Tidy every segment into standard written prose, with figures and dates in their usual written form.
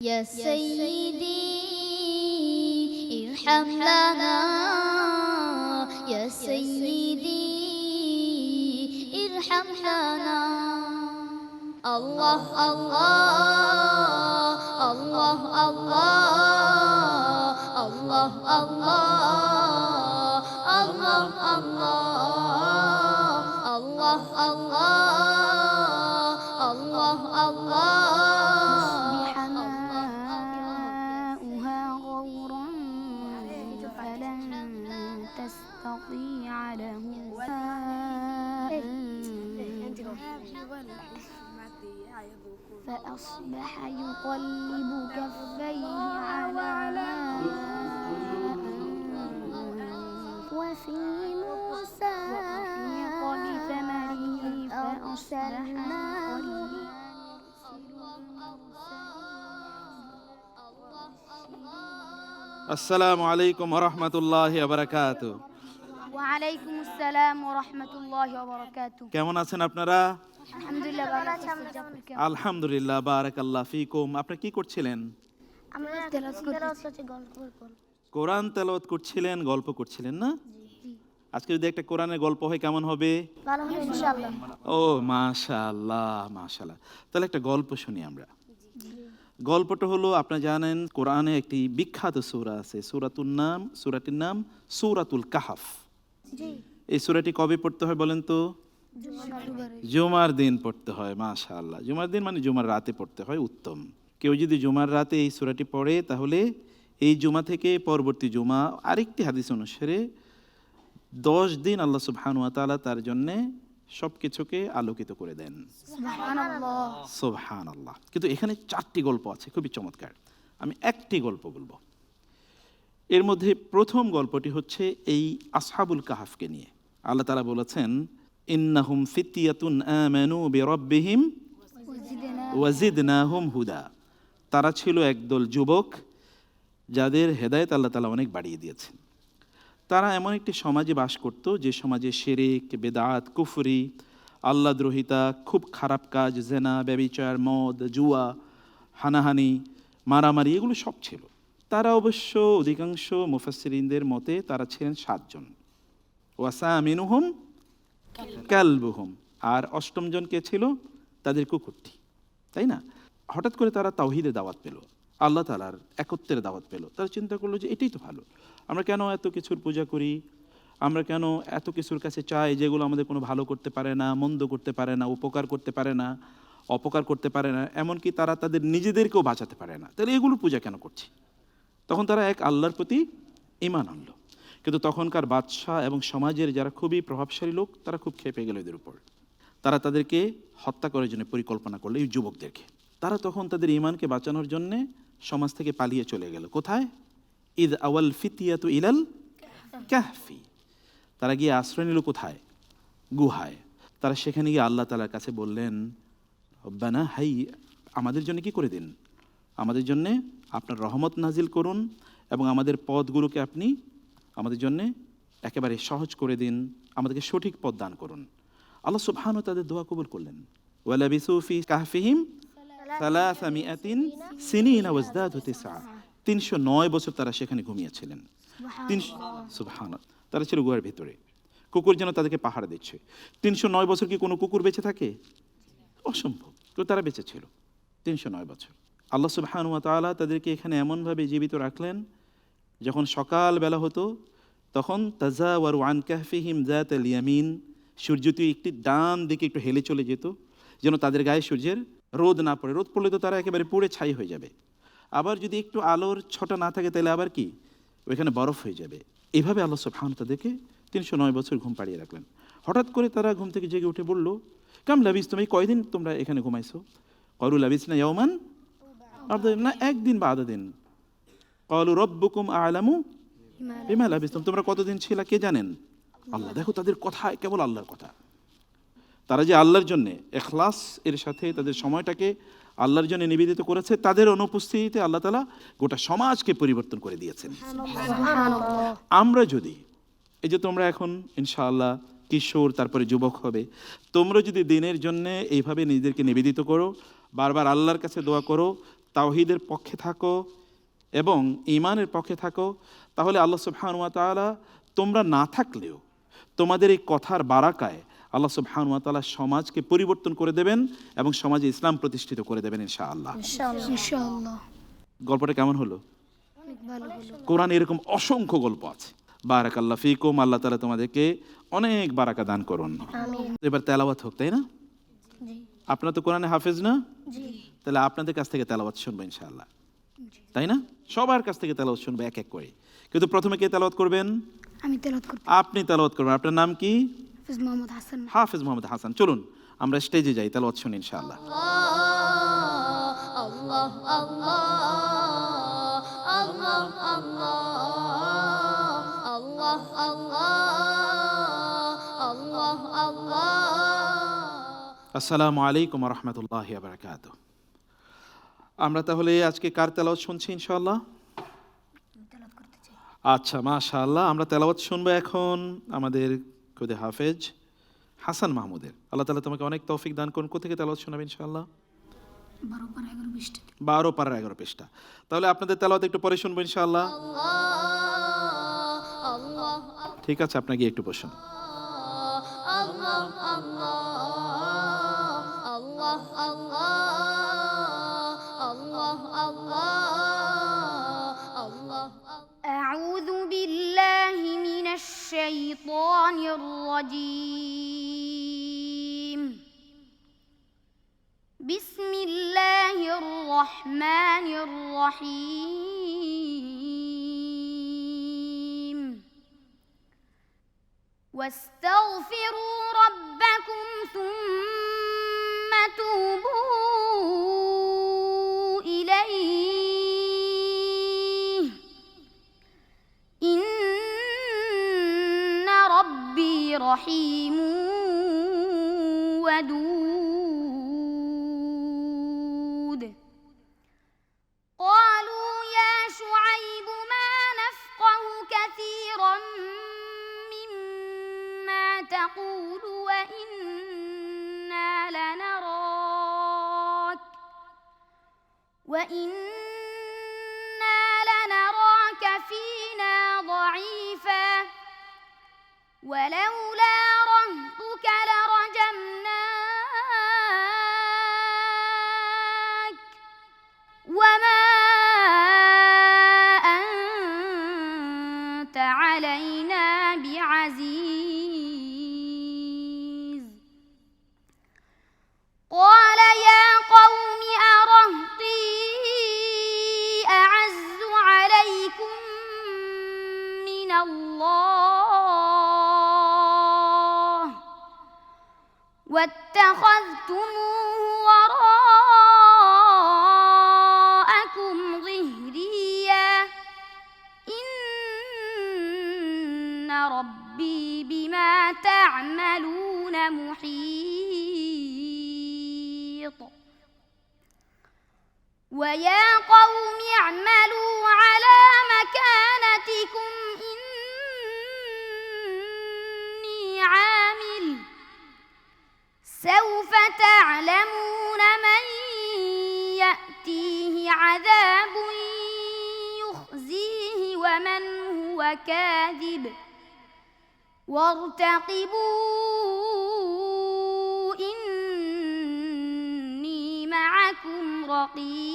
يا سيدي ارحم لنا يا سيدي ارحم لنا الله الله الله الله الله الله الله الله الله الله الله حماؤها غورا فلن تستطيع له فأصبح يقلب كفيه على ما وفي موسى وفي ثمره فأصبح আসসালামু আলাইকুম রহমতুল্লাহি বারাকাতু। ওয়ালাইকুম আসসালাম ওয়া রাহমাতুল্লাহি ওয়া বারাকাতুহু। কেমন আছেন আপনারা? আলহামদুলিল্লাহ ভালো আছি। আলহামদুলিল্লাহ, বারাকাল্লাহ ফিকুম। আপনি কি করছিলেন? আমরা তেলাওয়াত করছি, গল্প কোরআন তেলাওয়াত করছিলেন, গল্প করছিলেন না? আজকে যদি একটা কোরআনের গল্প হয় কেমন হবে? ভালো হবে ইনশাআল্লাহ। ও মাশাআল্লাহ মাশাআল্লাহ। তাহলে একটা গল্প শুনি আমরা। গল্পটা হলো, আপনারা জানেন কোরআনে একটি বিখ্যাত সূরা আছে, সূরাটির নাম সূরাতুল কাহফ। এই সূরাটি কবে পড়তে হয় বলেন তো? জুমার দিন পড়তে হয়। মাশাআল্লাহ, জুমার দিন মানে জুমার রাতে পড়তে হয়, উত্তম। কেউ যদি জুমার রাতে এই সূরাটি পড়ে তাহলে এই জুমা থেকে পরবর্তী জুমা, আরেকটি হাদিস অনুসারে 10 দিন আল্লাহ সুবহানাহু ওয়া তাআলা তার জন্যে সব কিছুকে আলোকিত করে দেন। সুবহানাল্লাহ। কিন্তু এখানে 4টি গল্প আছে, খুবই চমৎকার। আমি একটি গল্প বলবো। এর মধ্যে প্রথম গল্পটি হচ্ছে এই আসহাবুল কাহাফকে নিয়ে। আল্লাহ তাআলা বলেছেন, ইন্নাহুম ফিতিয়াতুন আমানু বিরাব্বিহিম ওয়া জিদনাহুম হুদা। তারা ছিল একদল যুবক যাদের হেদায়েত আল্লাহ তাআলা অনেক বাড়িয়ে দিয়েছেন। তারা এমন একটি সমাজে বাস করত যে সমাজে শিরক, বেদাত, কুফরি, আল্লাহদ্রোহিতা, খুব খারাপ কাজ, জেনা, ব্যভিচার, মদ, জুয়া, হানাহানি, মারামারি, এগুলো সব ছিল। তারা অবশ্য অধিকাংশ মুফাসসিরিনদের মতে তারা ছিলেন 7 জন। ওয়াসামিনুহুম কালবুহুম। আর 8ম জন কে ছিল? তাদের কুকুরটি, তাই না? হঠাৎ করে তারা তাওহীদের দাওয়াত পেল, আল্লাহ তাআলার একত্বের দাওয়াত পেল। তারা চিন্তা করলো যে এটাই তো ভালো। আমরা কেন এত কিছুর পূজা করি? আমরা কেন এত কিছুর কাছে চাই যেগুলো আমাদের কোনো ভালো করতে পারে না, মন্দ করতে পারে না, উপকার করতে পারে না, অপকার করতে পারে না, এমনকি তারা তাদের নিজেদেরকেও বাঁচাতে পারে না, তাহলে এগুলো পূজা কেন করছি? তখন তারা এক আল্লাহর প্রতি ঈমান আনলো। কিন্তু তখনকার বাদশাহ এবং সমাজের যারা খুবই প্রভাবশালী লোক, তারা খুব ক্ষেপে গেল এদের উপর। তারা তাদেরকে হত্যা করার জন্য পরিকল্পনা করলো, এই যুবকদেরকে। তারা তখন তাদের ঈমানকে বাঁচানোর জন্যে সমাজ থেকে পালিয়ে চলে গেল। কোথায়? ইদ আওয়াল ফিতিয়াতু ইলাল কাহফি। তারা গিয়ে আশ্রয় নিল কোথায়? গুহায়। তারা সেখানে গিয়ে আল্লাহ তাআলার কাছে বললেন, রব্বানা হাই, আমাদের জন্য কি করে দিন, আমাদের জন্যে আপনার রহমত নাজিল করুন এবং আমাদের পথগুলোকে আপনি আমাদের জন্যে একেবারে সহজ করে দিন, আমাদেরকে সঠিক পথ দান করুন। আল্লাহ সুবহানাহু ওয়া তাআলা তাদের দোয়া কবুল করলেন। ওয়ালাবিসু ফি কাহফিহিম 300 সিনিনা ওয়াজদাদু 9। 309 বছর তারা সেখানে ঘুমিয়েছিলেন। সুবহানাল্লাহ। তারা ছিল গুহার ভিতরে, কুকুর যেন তাদেরকে পাহারা দিচ্ছে। 309 বছর কি কোনো কুকুর বেঁচে থাকে? অসম্ভব। তো তারা বেঁচে ছিল 309 বছর। আল্লাহ সুবহানাহু ওয়া তাআলা তাদেরকে এখানে এমনভাবে জীবিত রাখলেন, যখন সকালবেলা হতো তখন তাজাওয়ারু আন কাহফিহিম যাতাল ইয়ামিন, সূর্যটি একটি ডান দিকে একটু হেলে চলে যেত, যেন তাদের গায়ে সূর্যের রোদ না পড়ে। রোদ পড়লে তো তারা একেবারে পুড়ে ছাই হয়ে যাবে। আবার যদি একটু আলোর ছটা না থাকে তাহলে আবার কি, ওইখানে বরফ হয়ে যাবে। এইভাবে আল্লাহ সুবহানাহু ওয়া তাআলা তাদেরকে 309 বছর ঘুম পাড়িয়ে রাখলেন। হঠাৎ করে তারা ঘুম থেকে জেগে উঠে বলল, কাম লাবিসতুম, এই কয়দিন তোমরা এখানে ঘুমাইছো? ক্বালু লাবিসনা ইয়াওমান, না একদিন বা আধা দিন। ক্বালু রাব্বুকুম আ'লামু বিমা লাবিসতুম, তোমরা কতদিন ছিলা কে জানেন? আল্লাহ। দেখো তাদের কথা কেবল আল্লাহর কথা। তারা যে আল্লাহর জন্য ইখলাস এর সাথে তাদের সময়টাকে আল্লাহর জন্য নিবেদিত করেছে, তাদের অনুপস্থিতিতে আল্লাহ তাআলা গোটা সমাজকে পরিবর্তন করে দিয়েছেন। আমরা যদি, এই যে তোমরা এখন ইনশাআল্লাহ কিশোর তারপরে যুবক হবে, তোমরা যদি দিনের জন্য এইভাবে নিজেদেরকে নিবেদিত করো, বারবার আল্লাহর কাছে দোয়া করো, তাওহীদের পক্ষে থাকো এবং ঈমানের পক্ষে থাকো, তাহলে আল্লাহ সুবহানাহু ওয়া তাআলা তোমরা না থাকলেও তোমাদের এই কথার বারাকায় আল্লাহ সুবহানাহু ওয়া তাআলা সমাজকে পরিবর্তন করে দেবেন এবং সমাজে ইসলাম প্রতিষ্ঠিত করে দেবেন ইনশাআল্লাহ। ইনশাআল্লাহ। গল্পটা কেমন হলো? অনেক ভালো হলো। কোরআনে এরকম অসংখ্য গল্প আছে। বারাকাল্লাহ ফিকুম, আল্লাহ তাআলা তোমাদেরকে অনেক বারাকা দান করুন। আমিন। এবার তেলাওয়াত হোক, তাই না? জি আপনারা তো কোরআনে হাফেজ না? জি তাহলে আপনাদের কাছ থেকে তেলাওয়াত শুনবো ইনশাআল্লাহ, তাই না? সবার কাছ থেকে তেলাওয়াত শুনবো এক এক করে। কিন্তু প্রথমে কে তেলাওয়াত করবেন? আমি তেলাওয়াত করতে। আপনি তেলাওয়াত করবেন। আপনার নাম কি? হাফেজ মোহাম্মদ হাসান। হাফেজ মোহাম্মদ হাসান। চলুন আমরা স্টেজে যাই, তেলাওয়াত শুনি ইনশাআল্লাহ। আল্লাহ আল্লাহ আল্লাহ আল্লাহ আল্লাহ আল্লাহ আল্লাহ। আসসালামু আলাইকুম ওয়া রাহমাতুল্লাহি ওয়া বারাকাতুহু। আমরা তাহলে আজকে কার তেলাওয়াত শুনছি ইনশাআল্লাহ? তেলাওয়াত করতে চাই। আচ্ছা, মাশাআল্লাহ। আমরা তেলাওয়াত শুনবো এখন আমাদের খুদে হাফেজ হাসান মাহমুদের। আল্লাহ তাআলা তোমাকে অনেক তৌফিক দান করুন। কোথা থেকে তেলাওয়াত শোনাবেন ইনশাআল্লাহ? 12 পারা 11 পৃষ্ঠা। 12 পারার 11 পৃষ্ঠা। তাহলে আপনাদের তেলাওয়াত একটু পরে শুনবো ইনশাআল্লাহ। ঠিক আছে, আপনাকে একটু বসুন। আল্লাহ আল্লাহ আল্লাহ আল্লাহ আল্লাহ আল্লাহ আল্লাহ। أعوذ بالله من الشيطان الرجيم. بسم الله الرحمن الرحيم. واستغفروا ربكم ثم توبوا إليه إن ربي رحيم ودود. قالوا يا شعيب ما نفقه كثيرا مما تقول وإنا لنراك فينا ضعيفا ولولا رهطك لرجمناك وما أنت علينا بعزيز. قال يا قوم أرهطي أعز عليكم من الله واتخذتموه وراءكم ظهريا إن ربي بما تعملون محيط. ويا قوم اعملوا على مكانتكم إني عامل سوف تعلمون من يأتيه عذاب يخزيه ومن هو كاذب وارتقبوا إني معكم رقيب.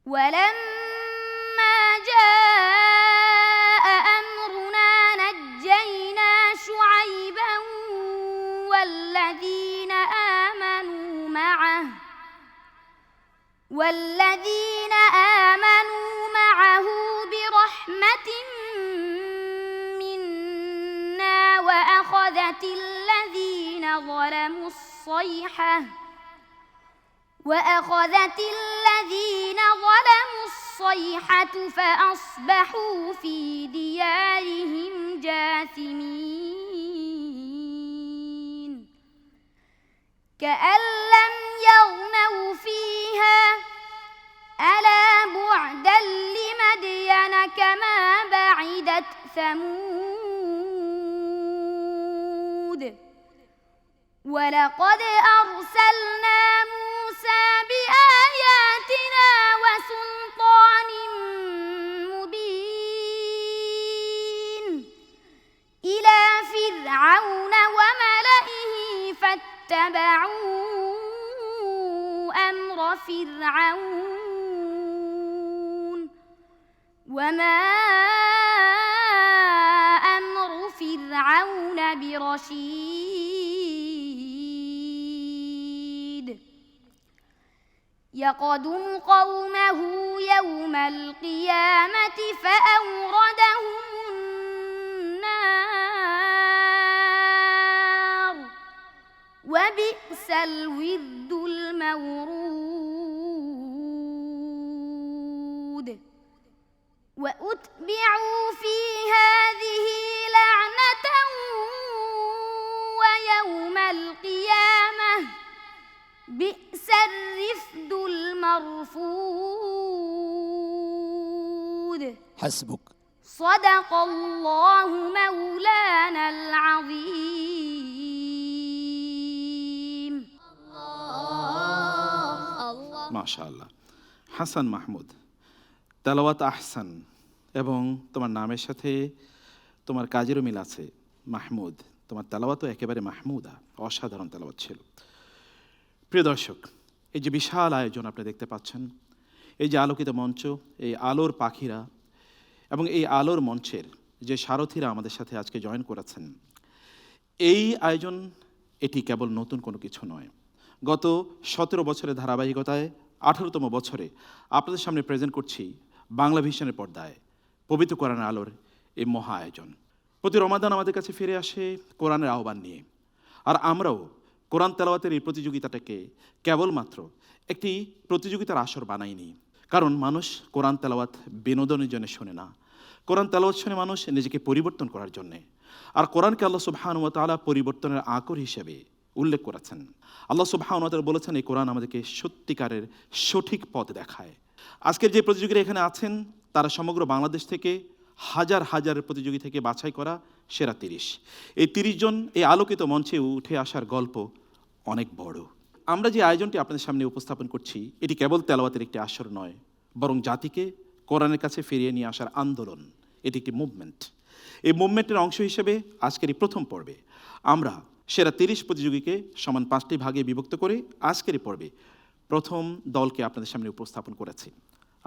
ولما جاء أمرنا نجينا شعيبا والذين آمنوا معه برحمة منا وأخذت الذين ظلموا الصيحة فأصبحوا في ديارهم جاثمين. كأن لم يغنوا فيها ألا بعدا لمدين كما بعدت ثمود ولقد أرسلنا موسى بآياتنا وسلطان مبين إلى فرعون وملئه فاتبعوا أمر فرعون وما أمر فرعون برشيد يقدم قومه يوم القيامة فأوردهم النار وبئس الورد المورود وأتبعوا في هذه لعنة ويوم القيامة بئس الرفد المرفود حسبك. صدق الله مولانا العظيم الله মাশাআল্লাহ। হাসান মাহমুদ, তেলাওয়াত আহসান, এবং তোমার নামের সাথে তোমার কাজেরও মিল আছে। মাহমুদ, তোমার তেলাওয়াতও একেবারে মাহমুদা, অসাধারণ তেলাওয়াত ছিল। প্রিয় দর্শক, এই যে বিশাল আয়োজন আপনি দেখতে পাচ্ছেন, এই যে আলোকিত মঞ্চ, এই আলোর পাখিরা এবং এই আলোর মঞ্চের যে সারথীরা আমাদের সাথে আজকে জয়েন করেছেন, এই আয়োজন এটি কেবল নতুন কোনো কিছু নয়। গত 17 বছরের ধারাবাহিকতায় 18তম বছরে আপনাদের সামনে প্রেজেন্ট করছি বাংলা ভিশনের পর্দায় পবিত্র কোরআনের আলোর এই মহা আয়োজন। প্রতি রমাদান আমাদের কাছে ফিরে আসে কোরআনের আহ্বান নিয়ে, আর আমরাও কোরআন তেলাওয়াতের এই প্রতিযোগিতাটাকে কেবলমাত্র একটি প্রতিযোগিতার আসর বানাইনি। কারণ মানুষ কোরআন তেলাওয়াত বিনোদনের জন্য শোনে না, কোরআন তেলাওয়াত শুনে মানুষ নিজেকে পরিবর্তন করার জন্যে। আর কোরআনকে আল্লাহ সুবহানাহু ওয়া তাআলা পরিবর্তনের আকর হিসেবে উল্লেখ করেছেন। আল্লাহ সুবহানাহু ওয়া তাআলা বলেছেন, এই কোরআন আমাদেরকে সত্যিকারের সঠিক পথ দেখায়। আজকের যে প্রতিযোগীরা এখানে আছেন, তারা সমগ্র বাংলাদেশ থেকে হাজার হাজার প্রতিযোগী থেকে বাছাই করা সেরা 30। এই 30 জন এই আলোকিত মঞ্চে উঠে আসার গল্প অনেক বড়। আমরা যে আয়োজনটি আপনাদের সামনে উপস্থাপন করছি, এটি কেবল তেলাওয়াতের একটি আসর নয়, বরং জাতিকে কোরআনের কাছে ফিরিয়ে নিয়ে আসার আন্দোলন। এটি একটি মুভমেন্ট। এই মুভমেন্টের অংশ হিসেবে আজকের এই প্রথম পর্বে আমরা সেরা 30 প্রতিযোগীকে সমান 5টি ভাগে বিভক্ত করে আজকের এই পর্বে প্রথম দলকে আপনাদের সামনে উপস্থাপন করেছি।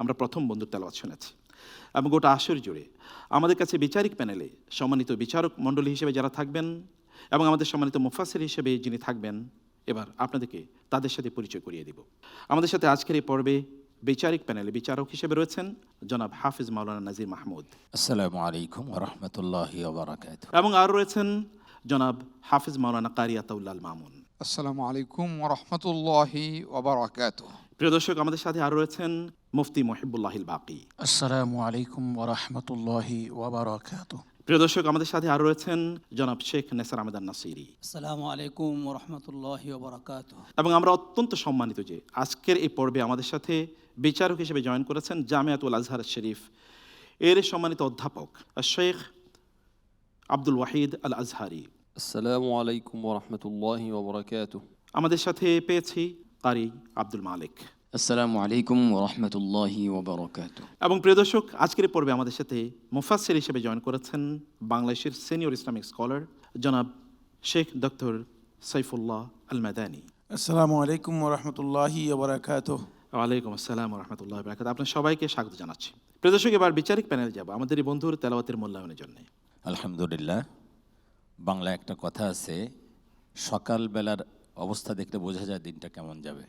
আমরা প্রথম বন্ধুর তেলাওয়াত শুনেছি এবং গোটা আসর জুড়ে আমাদের কাছে বিচারিক প্যানেলে সম্মানিত বিচারক মণ্ডলী হিসেবে যারা থাকবেন এবং আমাদের সম্মানিত মুফাসসির হিসেবে যিনি থাকবেন, এবার আপনাদেরকে তাদের সাথে পরিচয় করিয়ে দিব। আমাদের সাথে আজকের এই পর্বে বিচারিক প্যানেলে বিচারক হিসেবে রয়েছেন জনাব হাফিজ মাওলানা নাজির মাহমুদ। আসসালামু আলাইকুম ওয়া রাহমাতুল্লাহি ওয়া বারাকাতুহু। এবং আর রয়েছেন জনাব হাফিজ মাওলানা কারি আতাউল্লাহ আল মামুন। আসসালামু আলাইকুম ওয়া রাহমাতুল্লাহি ওয়া বারাকাতুহু। প্রিয় দর্শক, আমাদের সাথে আরও রয়েছেন মুফতি মুহিবুল্লাহিল বাকি। আসসালামু আলাইকুম ওয়া রাহমাতুল্লাহি ওয়া বারাকাতুহু। প্রিয় দর্শক, আমাদের সাথে আরও রয়েছেন জনাব শেখ নেসার আহমেদ নাসিরি। আসসালামু আলাইকুম ওয়া রাহমাতুল্লাহি ওয়া বারাকাতুহু। এবং আমরা অত্যন্ত সম্মানিত যে আজকের এই পর্বে আমাদের সাথে বিচারক হিসেবে জয়েন করেছেন জামিয়াতুল আজহার শরীফ এর সম্মানিত অধ্যাপক শেখ আব্দুল ওয়াহিদ আল আজহারি। আসসালামু আলাইকুম ওয়া রাহমাতুল্লাহি ওয়া বারাকাতুহু। আমাদের সাথে পেয়েছি কারি আব্দুল মালিক। আসসালামু আলাইকুম ওয়া রাহমাতুল্লাহি ওয়া বারাকাতুহু। এবং প্রিয় দর্শক, আজকের পর্বে আমাদের সাথে মুফাসসির হিসেবে জয়েন করেছেন বাংলাদেশের সিনিয়র ইসলামিক স্কলার জনাব শেখ ডক্টর সাইফুল্লাহ আল মাদানী। আসসালামু আলাইকুম ওয়া রাহমাতুল্লাহি ওয়া বারাকাতুহু। ওয়ালাইকুম আসসালাম ওয়া রাহমাতুল্লাহি ওয়া বারাকাতুহু। আপনার সবাইকে স্বাগত জানাচ্ছি। প্রিয় দর্শক, এবার বিচারিক প্যানেল যাব আমাদের এই বন্ধুর তেলাওয়াতের মূল্যায়নের জন্য। আলহামদুলিল্লাহ। বাংলা একটা কথা আছে, সকালবেলার অবস্থা দেখলে বোঝা যায় দিনটা কেমন যাবে।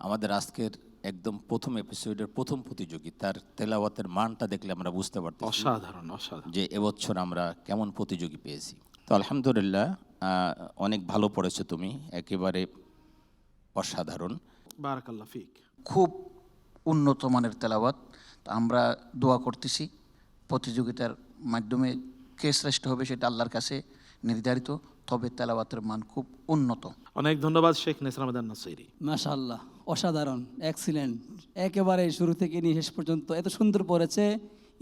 আমাদের আজকের একদম প্রথম এপিসোডের প্রথম প্রতিযোগী, তার তেলাওয়াতের মানটা দেখলে আমরা বুঝতে পারতেছি অসাধারণ অসাধারণ যে এবছর আমরা কেমন প্রতিযোগী পেয়েছি। তো আলহামদুলিল্লাহ, অনেক ভালো পড়েছো তুমি, একেবারে অসাধারণ। বারাকাল্লাহ ফিক। খুব উন্নত মানের তেলাওয়াত। আমরা দোয়া করতেছি প্রতিযোগিতার মাধ্যমে কে শ্রেষ্ঠ হবে সেটা আল্লাহর কাছে নির্ধারিত, তবে তেলাওয়াতের মান খুব উন্নত। অনেক ধন্যবাদ শেখ নেসার আহমেদ নাসিরি। মাশাআল্লাহ, অসাধারণ, এক্সিলেন্ট। একেবারে শুরু থেকে নিয়ে শেষ পর্যন্ত এত সুন্দর পড়েছে।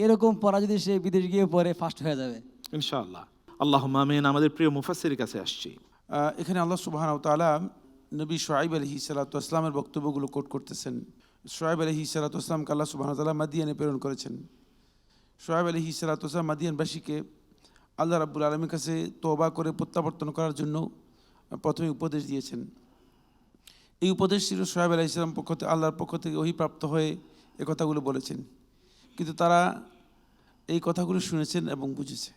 এরকম পড়া যদি সে বিদেশ গিয়ে পড়ে ফার্স্ট হয়ে যাবে ইনশাআল্লাহ। আল্লাহুম্মা আমিন। আমাদের প্রিয় মুফাসসিরের কাছে আসছি। এখানে আল্লাহ সুবহানাহু ওয়া তাআলা নবী শুআইব আলাইহিস সালাতু ওয়াস সালামের বক্তব্যগুলো কোট করতেছেন। শুআইব আলাইহিস সালাতু ওয়াস সালামকে আল্লাহ সুবহানাহু ওয়া তাআলা মাদিয়ানে প্রেরণ করেছেন। শুআইব আলাইহিস সালাতু ওয়াস সালাম মাদিয়ানবাসীকে আল্লাহ রাব্বুল আলামিনের কাছে তওবা করে প্রত্যাবর্তন করার জন্য প্রথমে উপদেশ দিয়েছেন। এই উপদেশ ছিল শুআইব আলাইহিস সালাম আল্লাহর পক্ষ থেকে ওহীপ্রাপ্ত হয়ে এই কথাগুলো বলেছেন, কিন্তু তারা এই কথাগুলো শুনেছেন এবং বুঝেছে।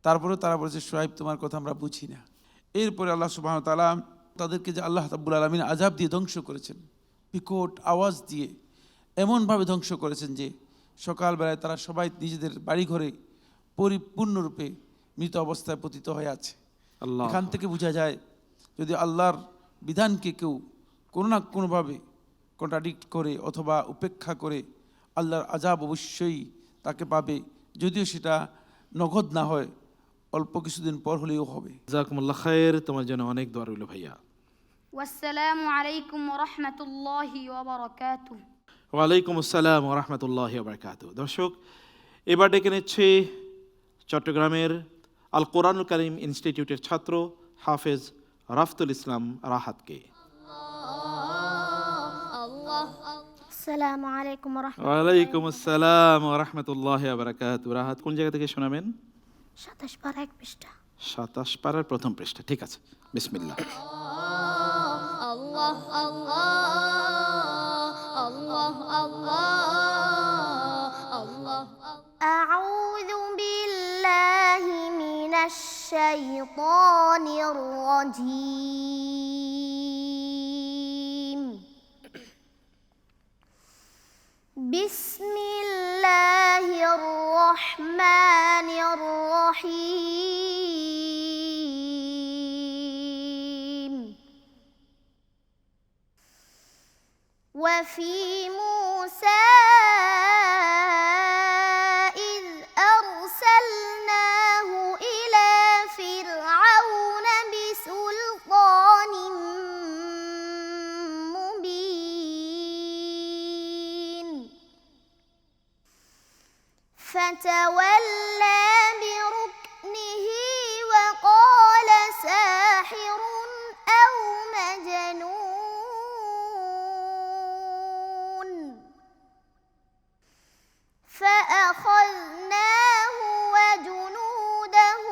তারপরেও তারা বলেছে, শুআইব তোমার কথা আমরা বুঝি না। এরপরে আল্লাহ সুবহানাহু ওয়া তাআলা তাদেরকে যে আল্লাহ রাব্বুল আলামিন আযাব দিয়ে ধ্বংস করেছেন, বিকট আওয়াজ দিয়ে এমনভাবে ধ্বংস করেছেন যে সকালবেলায় তারা সবাই নিজেদের বাড়িঘরে পরিপূর্ণরূপে মৃত অবস্থায় পতিত হয়ে আছে। এখান থেকে বোঝা যায়, যদি আল্লাহর বিধানকে কেউ কোনো না কোনোভাবে কন্ট্রাডিক্ট করে অথবা উপেক্ষা করে, আল্লাহর আযাব অবশ্যই তাকে পাবে, যদিও সেটা নগদ না হয়, অল্প কিছুদিন পর হলেও হবে। জাযাকুমুল্লাহ খায়ের, তোমার জন্য অনেক দোয়া রইল ভাইয়া। ওয়াসসালামু আলাইকুম ওয়া রাহমাতুল্লাহি ওয়া বারাকাতুহু। ওয়ালাইকুম আসসালাম ওয়া রাহমাতুল্লাহি ওয়া বারাকাতুহু। দর্শক, এবার ডেকে নিচ্ছে চট্টগ্রামের আল কোরআনুল কারীম ইনস্টিটিউটের ছাত্র হাফেজ রাফতুল ইসলাম রাহাতকে। আসসালামু আলাইকুম ওয়া রাহমাতুল্লাহ। ওয়ালাইকুম আসসালাম ওয়া রাহমাতুল্লাহি ওয়া বারাকাতুহু। রাহাত কোন জায়গা থেকে শোনাবেন? 27 পারা 1 পৃষ্ঠা। 27 পারার প্রথম পৃষ্ঠা। ঠিক আছে, বিসমিল্লাহ। আল্লাহ আল্লাহ আল্লাহ আল্লাহ আল্লাহ। আউযু বিল্লাহি মিনাশ শাইতানির রাজীম। বিসমিল্লাহির রহমানির রহিম। وفي موسى إذ أرسلناه إلى فرعون بسلطان مبين فتولى بركنه وقال ساحر أو مجنون فأخذناه وجنوده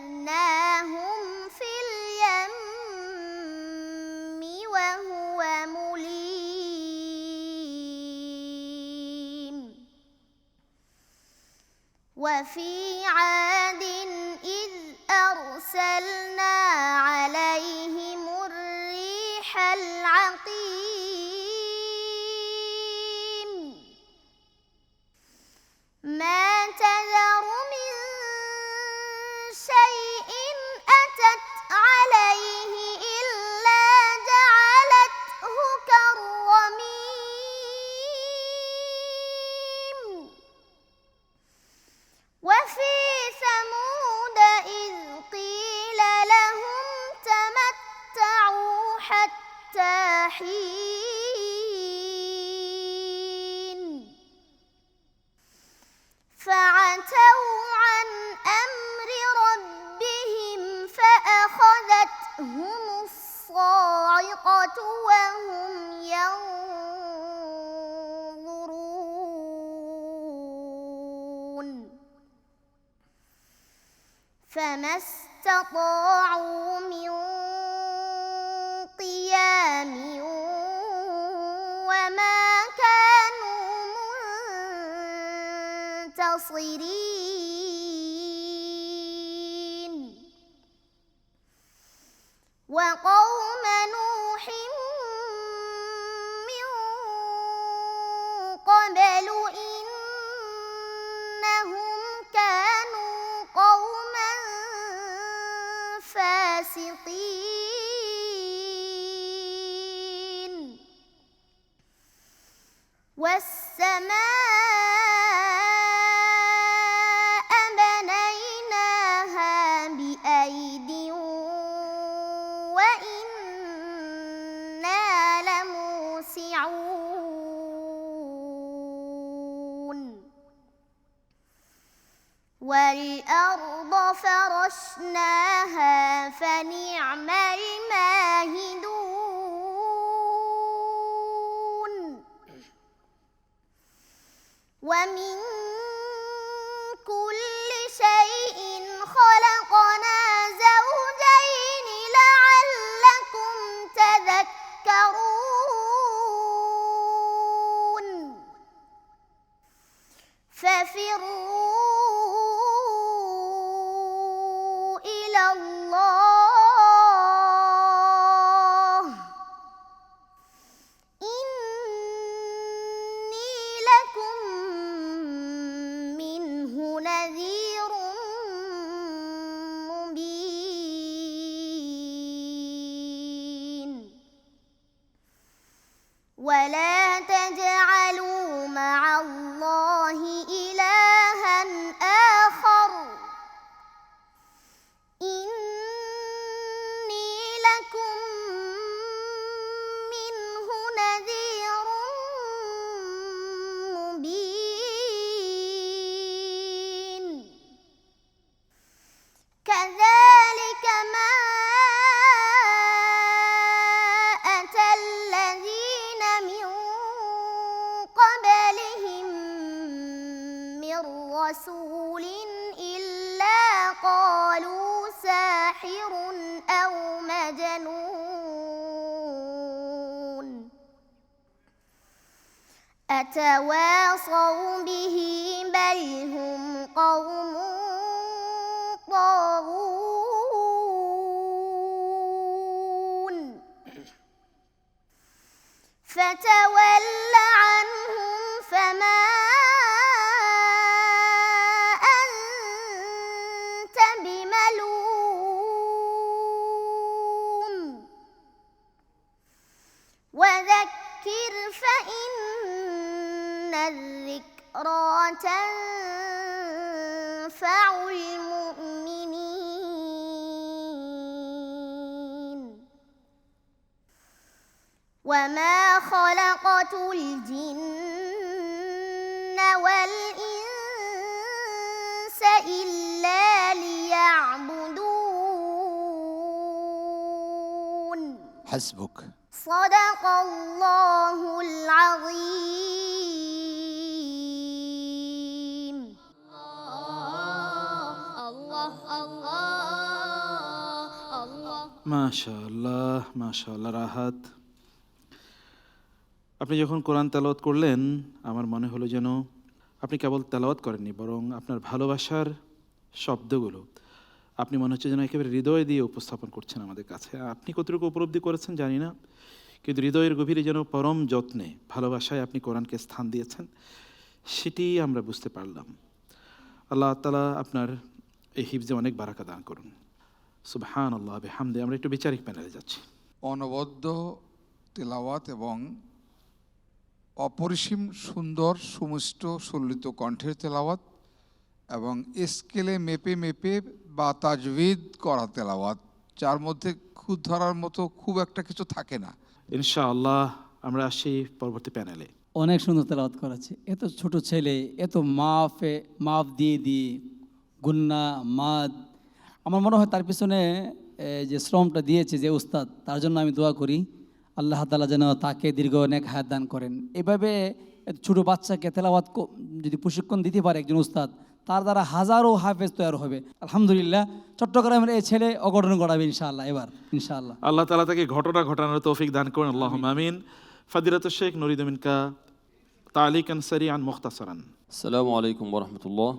فنبذناهم في اليم وهو مليم. وفي عاد إذ أرسلنا عليهم الريح العقيم ما تذر من شيء أتت عليه إلا جعلته كالرميم. وفي ثمود إذ قيل لهم تمتعوا حتى حين فعتوا عن أمر ربهم فأخذتهم الصاعقة وهم ينظرون فما استطاعوا من قيام وما كانوا منتصرين. وقوم نوح من قبل إنهم كانوا قوما فاسقين. والسماء بنيناها بأيد وإنا لموسعون. والأرض فرشناها فنعم الماهدون ومن كل شيء خلقنا زوجين لعلكم تذكرون ففروا إلى الله إني لكم منه نذير مبين ولا تجعلوا مع الله إلها آخر إني لكم منه نذير مبين كذلك ما أتى الذين من قبلهم من رسول إلا قالوا ساحر أو مجنون أتواصوا به بل هم قوم طاغون فتول عنهم فما أنت بملوم وذكر فإن الذكرى تنفع المؤمنين وما خلقت الجن والإنس إلا ليعبدون حسبك. صدق الله العظيم الله الله الله মাশাআল্লাহ মাশাআল্লাহ। রাহাত, আপনি যখন কোরআন তেলাওয়াত করলেন আমার মনে হলো যেন আপনি কেবল তেলাওয়াত করেননি, বরং আপনার ভালোবাসার শব্দগুলো আপনি মনে হচ্ছে যেন একেবারে হৃদয় দিয়ে উপস্থাপন করছেন আমাদের কাছে। আপনি কতটুকু উপলব্ধি করেছেন জানি না, কিন্তু হৃদয়ের গভীরে যেন পরম যত্নে ভালোবাসায় আপনি কোরআনকে স্থান দিয়েছেন, সেটি আমরা বুঝতে পারলাম। আল্লাহ তাআলা আপনার এই হিফজে অনেক বারাকা দান করুন। সুবহানাল্লাহ বিহামদি। আমরা একটু বিচারিক প্যানেলে যাচ্ছি। অনবদ্য তেলাওয়াত এবং অপরিসীম সুন্দর সুমিষ্ট সল্লিত কণ্ঠের তেলাওয়াত এবং স্কেলে মেপে মেপে বা তাজবিদ করা তেলাওয়াত, যার মধ্যে খুদ ধরার মতো খুব একটা কিছু থাকে না। ইনশাআল্লাহ আমরা আসি পরবর্তী প্যানেলে। অনেক সুন্দর তেলাওয়াত করেছে। এত ছোট ছেলে, এত মাফ দিয়ে গুন্না মাদ, আমার মনে হয় তার পিছনে যে শ্রমটা দিয়েছে যে উস্তাদ, তার জন্য আমি দোয়া করি আল্লাহ তাআলা যেন তাকে দীর্ঘ নেক হায়াত দান করেন। এভাবে ছোটো বাচ্চাকে তেলাওয়াত যদি প্রশিক্ষণ দিতে পারে একজন উস্তাদ, তার দ্বারা হাজারো হাফেজ তৈরি হবে। আলহামদুলিল্লাহ, চট্টগ্রামের এই ছেলে অঘটন ঘটাবে ইনশাআল্লাহ। এবার ইনশাআল্লাহ আল্লাহ তাআলা তাকে ঘটনা ঘটানোর তৌফিক দান করুন, আল্লাহুম্মা আমিন। ফাদিলাতুশ শেখ নুরিদ মিনকা তালিকান সারিআন মুখতাসারান। السلام عليكم ورحمة الله.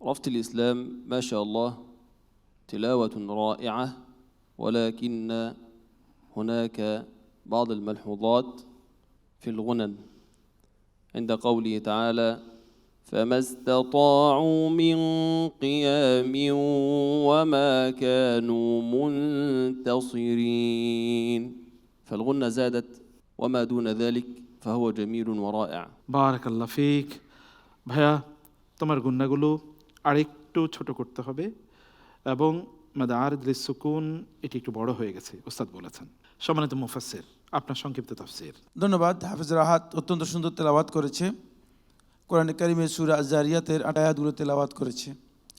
رفض الإسلام ما شاء الله تلاوة رائعة، ولكن هناك بعض الملحوظات في الغنن عند قوله تعالى فما استطاعوا من قيام وما كانوا منتصرين، فالغنة زادت وما دون ذلك فهو جميل ورائع. বারাকাল্লাহ ফিক। ভাইয়া, তোমার গুন্নাগুলো আরেকটু ছোট করতে হবে এবং মাদারিদ লিসসুকুন এটি একটু বড় হয়ে গেছে, ওস্তাদ বলেছেন। সম্মানিত মুফাসসির, আপনার সংক্ষিপ্ত তাফসীর। ধন্যবাদ। হাফেজ রাহাত অত্যন্ত সুন্দর তেলাওয়াত করেছে। কোরআনে কারিমের সূরা আয-যারিয়াতের আয়াতগুলো তেলাওয়াত করেছে।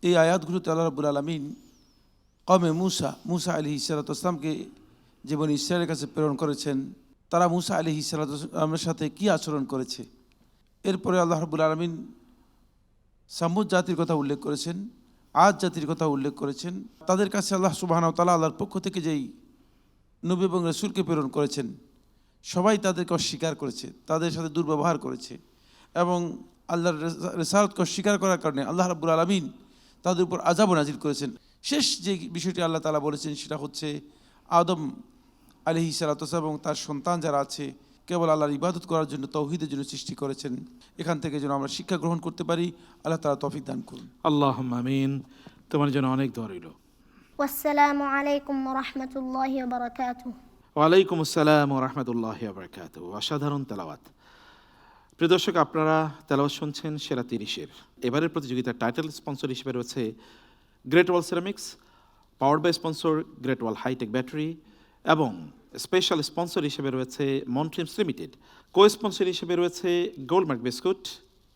এই আয়াতগুলোতে আল্লাহ রাব্বুল আলামিন কওমে মুসা আলাইহিস সালাতু ওয়াসসালামকে যে বনি ইসরায়েলের কাছে প্রেরণ করেছেন, তারা মুসা আলাইহিস সালাতু ওয়াসসালামের সাথে কী আচরণ করেছে। এরপরে আল্লাহ রাব্বুল আলামিন সামুদ জাতির কথা উল্লেখ করেছেন, আদ জাতির কথা উল্লেখ করেছেন। তাদের কাছে আল্লাহ সুবহানাহু ওয়া তাআলা আল্লাহর পক্ষ থেকে যেই নবী এবং রাসূলকে প্রেরণ করেছেন, সবাই তাদেরকে অস্বীকার করেছে, তাদের সাথে দুর্ব্যবহার করেছে এবং আল্লাহর রিসালাতকে অস্বীকার করার কারণে আল্লাহ রাব্বুল আলামিন তাদের উপর আযাবও নাজিল করেছেন। শেষ যে বিষয়টি আল্লাহ তাআলা বলেছেন সেটা হচ্ছে আদম আলাইহিস সালাতু ওয়াসসালাম এবং তার সন্তান যারা আছে কেবল আল্লাহর ইবাদত করার জন্য, তাওহীদের জন্য সৃষ্টি করেছেন। এখান থেকে যেন আমরা শিক্ষা গ্রহণ করতে পারি, আল্লাহ তাআলা তৌফিক দান করুন। আল্লাহুম্মা আমিন। তোমার জন্য অনেক দোয়া রইল। ওয়াসসালামু আলাইকুম ওয়া রাহমাতুল্লাহি ওয়া বারাকাতুহু। ওয়ালাইকুম আসসালাম ওয়া রাহমাতুল্লাহি ওয়া বারাকাতুহু। অসাধারণ তেলাওয়াত। প্রিয় দর্শক, আপনারা তেলাওয়াত শুনছেন সেরা 30-এর। এবারের প্রতিযোগিতার টাইটেল স্পন্সর হিসেবে রয়েছে Great Wall ceramics, powered by sponsor Great Wall hi tech battery, এবং স্পেশাল স্পন্সর হিসেবে রয়েছে মন্ট্রিমস লিমিটেড। কো স্পন্সর হিসেবে রয়েছে গোল্ডমার্ক বিস্কুট,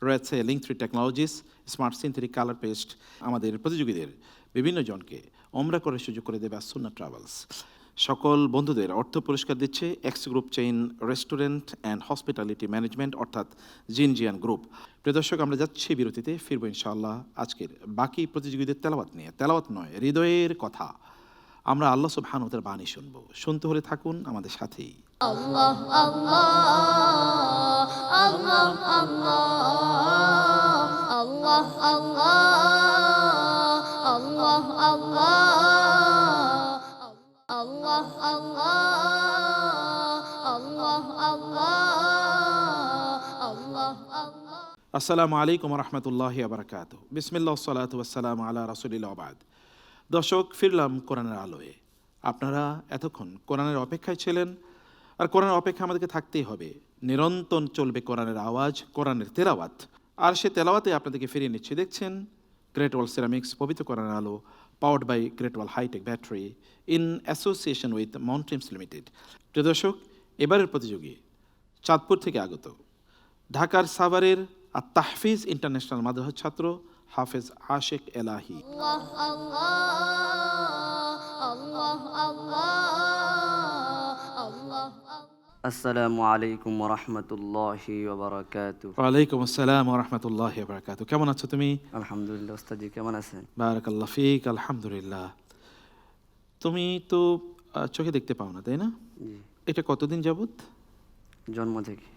রয়েছে লিঙ্ক3 technologies, smart synthetic colour paste. আমাদের প্রতিযোগীদের বিভিন্ন জনকে ওমরা করার সুযোগ করে দেবে সুন্নাহ ট্রাভেলস। সকল বন্ধুদের অর্থ পুরস্কার দিচ্ছে X group chain restaurant and hospitality management, অর্থাৎ জিনজিয়ান গ্রুপ। প্রিয় দর্শক, আমরা যাচ্ছি বিরতিতে, ফিরবো ইনশাআল্লাহ আজকের বাকি প্রতিযোগীদের তেলাওয়াত নিয়ে। তেলাওয়াত নয়, হৃদয়ের কথা। আমরা আল্লাহ সুবহানাহু ওয়া তাআলার বাণী শুনবো। শুনতে হলে থাকুন আমাদের সাথেই। আল্লাহ আল্লাহ আল্লাহ আল্লাহ আল্লাহ আল্লাহ আল্লাহ আল্লাহ আল্লাহ আল্লাহ। আসসালামু আলাইকুম ওয়া রাহমাতুল্লাহি ওয়া বারাকাতুহু। বিসমিল্লাহ ওয়া সলাতু ওয়া সালামু আলা রাসূলিল্লাহ ওয়া বাদ। দর্শক, ফিরলাম কোরআনের আলোয়। আপনারা এতক্ষণ কোরআনের অপেক্ষায় ছিলেন, আর কোরআনের অপেক্ষা আমাদেরকে থাকতেই হবে। নিরন্তর চলবে কোরআনের আওয়াজ, কোরআনের তেলাওয়াত। আর সে তেলাওয়াতে আপনাদেরকে ফিরিয়ে নিচ্ছে। দেখছেন গ্রেট ওয়াল সিরামিক্স, পবিত্র কোরআনের আলো, powered by Great Wall hi tech battery, in association with Montrims limited. প্রিয় দর্শক, এবারের প্রতিযোগী চাঁদপুর থেকে আগত, ঢাকার সাভারের আর তাহফিজ ইন্টারন্যাশনাল মাদ্রাসার ছাত্র হাফেজ আশেক এলাহি। আসসালামু আলাইকুম ওয়া রাহমাতুল্লাহি ওয়া বারাকাতুহু। ওয়ালাইকুম আসসালাম ওয়া রাহমাতুল্লাহি ওয়া বারাকাতুহু। কেমন আছো তুমি? আলহামদুলিল্লাহ, ওস্তাদ জি কেমন আছেন? বারাকাল্লাহ ফিক, আলহামদুলিল্লাহ। তুমি তো চোখে দেখতে পাও না, তাই না? জি। এটা কতদিন যাবত? জন্ম থেকে।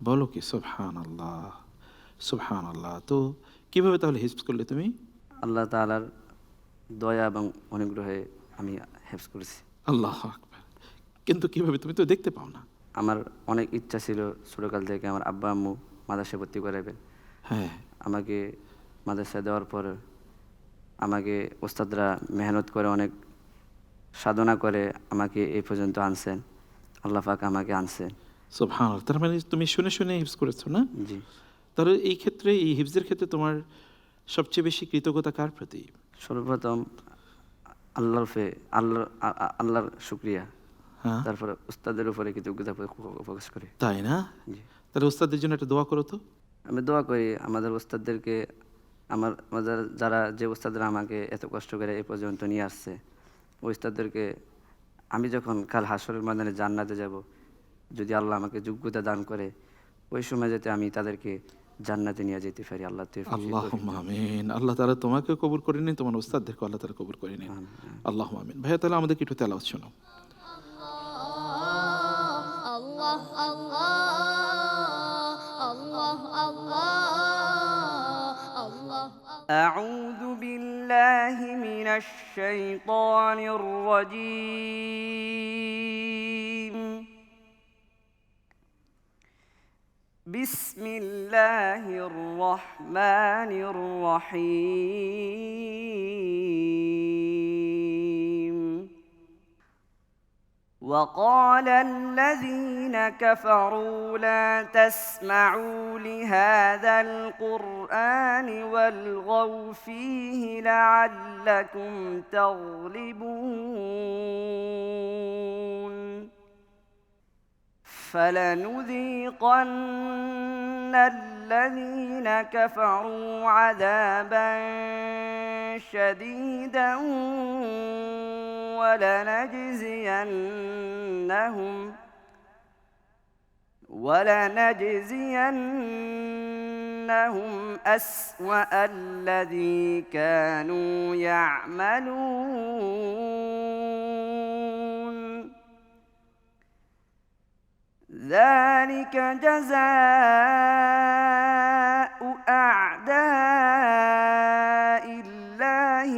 বলো কি? সুবহানাল্লাহ সুবহানাল্লাহ। তো কিভাবে তাহলে হিফজ করলে তুমি? আল্লাহ তাআলার দয়া এবং অনুগ্রহে আমি হিফজ করেছি। আল্লাহু আকবার। কিন্তু কিভাবে? তুমি তো দেখতে পাও না। আমার অনেক ইচ্ছা ছিল ছোটকাল থেকে আমার আব্বা আম্মু মাদ্রাসায় ভর্তি করাবেন। হ্যাঁ। আমাকে মাদ্রাসায় দেওয়ার পর আমাকে ওস্তাদরা মেহনত করে, অনেক সাধনা করে আমাকে এই পর্যন্ত আনছেন। আল্লাহ পাক আমাকে আনছেন। সুবহানাল্লাহ। তার মানে তুমি শুনে শুনে হিফজ করেছো না? জি। তাহলে এই ক্ষেত্রে, এই হিফজের ক্ষেত্রে তোমার সবচেয়ে বেশি কৃতজ্ঞতা কার প্রতি? সর্বপ্রথম আল্লাহর শুকরিয়া, হ্যাঁ। তারপরে উস্তাদের উপরে কৃতজ্ঞতা প্রকাশ করি। তাই না? জি। তাহলে উস্তাদের জন্য একটা দোয়া করো তো। আমি দোয়া করি আমাদের উস্তাদদেরকে, যারা যে উস্তাদরা আমাকে এত কষ্ট করে এই পর্যন্ত নিয়ে আসছে, ওই উস্তাদদেরকে আমি যখন কাল হাসরের ময়দানে জান্নাতে যাব, যদি আল্লাহ আমাকে যোগ্যতা দান করে, ওই সময় যাতে আমি তাদেরকে জান্নাতে নিয়ে যেতে পারি। আল্লাহুম্মা আমিন। আল্লাহ তাআলা তোমাকে কবুল করে নিন, তোমার উস্তাদদেরকে আল্লাহ তাআলা কবুল করে নিন। আল্লাহুম্মা আমিন। ভাইয়া, তাহলে আমাদেরকে একটু তেলাওয়াত শোনাও। আল্লাহ আল্লাহ আল্লাহ আল্লাহ আল্লাহ। أعوذ بالله من الشيطان الرجيم. بسم الله الرحمن الرحيم. وقال الذين كفروا لا تسمعوا لهذا القرآن والغوا فيه لعلكم تغلبون. فلنذيقن الذين كفروا عذابا شديدا ولنجزينهم أسوأ الذي كانوا يعملون ذلك جزاء أعداء الله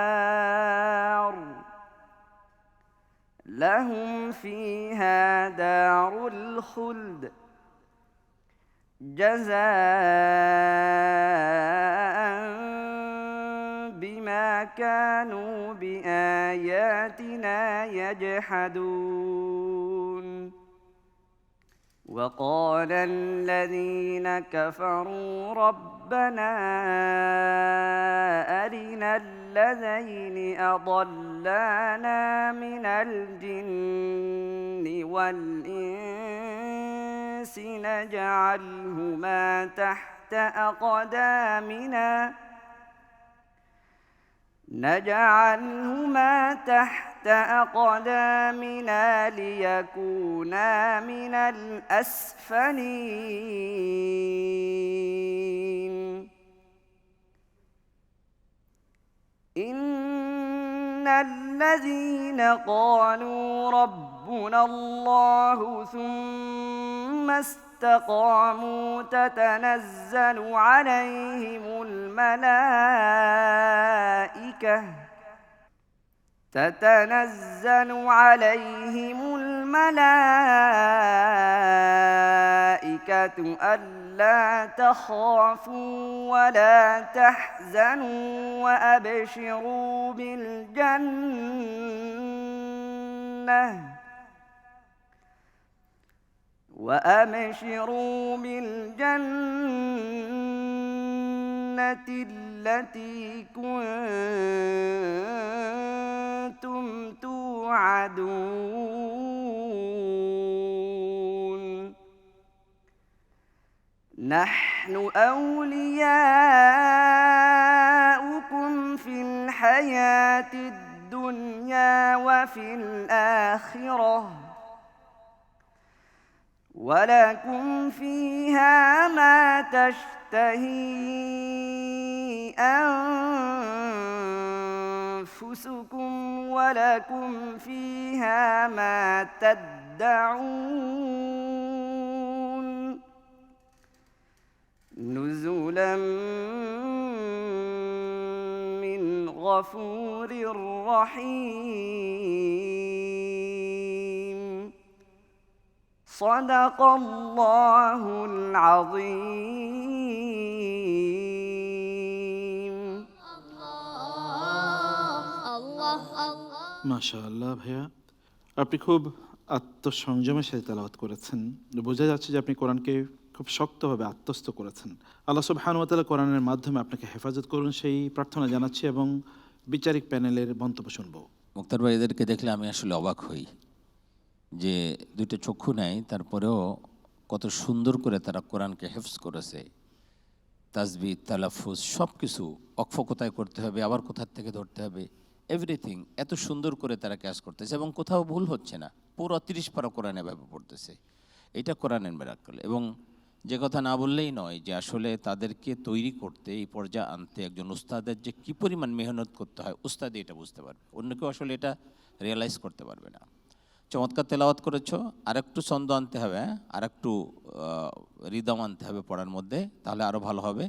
النار لهم فيها دار الخلد جزاء بما كانوا بآياتنا يجحدون وقال الذين كفروا ربنا أرنا الذين أضلانا من الجن والإنس نجعلهما تحت أقدامنا ليكونا من الأسفلين إن الذين قالوا ربنا الله ثم استقاموا تتنزل عليهم الملائكة ألا تخافوا ولا تحزنوا وأبشروا بالجنة التي كنتم توعدون نحن أولياؤكم في الحياة الدنيا وفي الآخرة ولكم فيها ما تشتهي أنفسكم ولكم فيها ما تدعون نزلا من غفور رحيم صدق الله العظيم মাশাআল্লাহ ভাইয়া, আপনি খুব আত্মসংযমের সাথে তেলাওয়াত করেছেন। বোঝা যাচ্ছে যে আপনি কোরআনকে খুব শক্তভাবে আত্মস্থ করেছেন। আল্লাহ সুবহানাহু ওয়া তাআলা কোরআনের মাধ্যমে আপনাকে হেফাজত করুন সেই প্রার্থনা জানাচ্ছি এবং বিচারিক প্যানেলের মন্তব্য শুনব। মুক্তার ভাই, এদেরকে দেখলে আমি আসলে অবাক হই যে দুইটা চক্ষু নেয় তারপরেও কত সুন্দর করে তারা কোরআনকে হেফজ করেছে। তাসবিহ, তালাফুজ সব কিছু অক্ষ কোথায় করতে হবে, আবার কোথার থেকে ধরতে হবে, এভরিথিং এত সুন্দর করে তারা কাজ করতেছে এবং কোথাও ভুল হচ্ছে না। পুরো 30 পারা কোরআন এভাবে পড়তেছে। এটা কোরআনের মিরাকল। এবং যে কথা না বললেই নয় যে আসলে তাদেরকে তৈরি করতে, এই পর্যায়ে আনতে একজন উস্তাদের যে কী পরিমাণ মেহনত করতে হয়, উস্তাদই এটা বুঝতে পারবে, অন্য কেউ আসলে এটা রিয়েলাইজ করতে পারবে না। চমৎকার তেলাওয়াত করেছো। আরেকটু ছন্দ আনতে হবে, আরেকটু রিদম আনতে হবে পড়ার মধ্যে, তাহলে আরও ভালো হবে।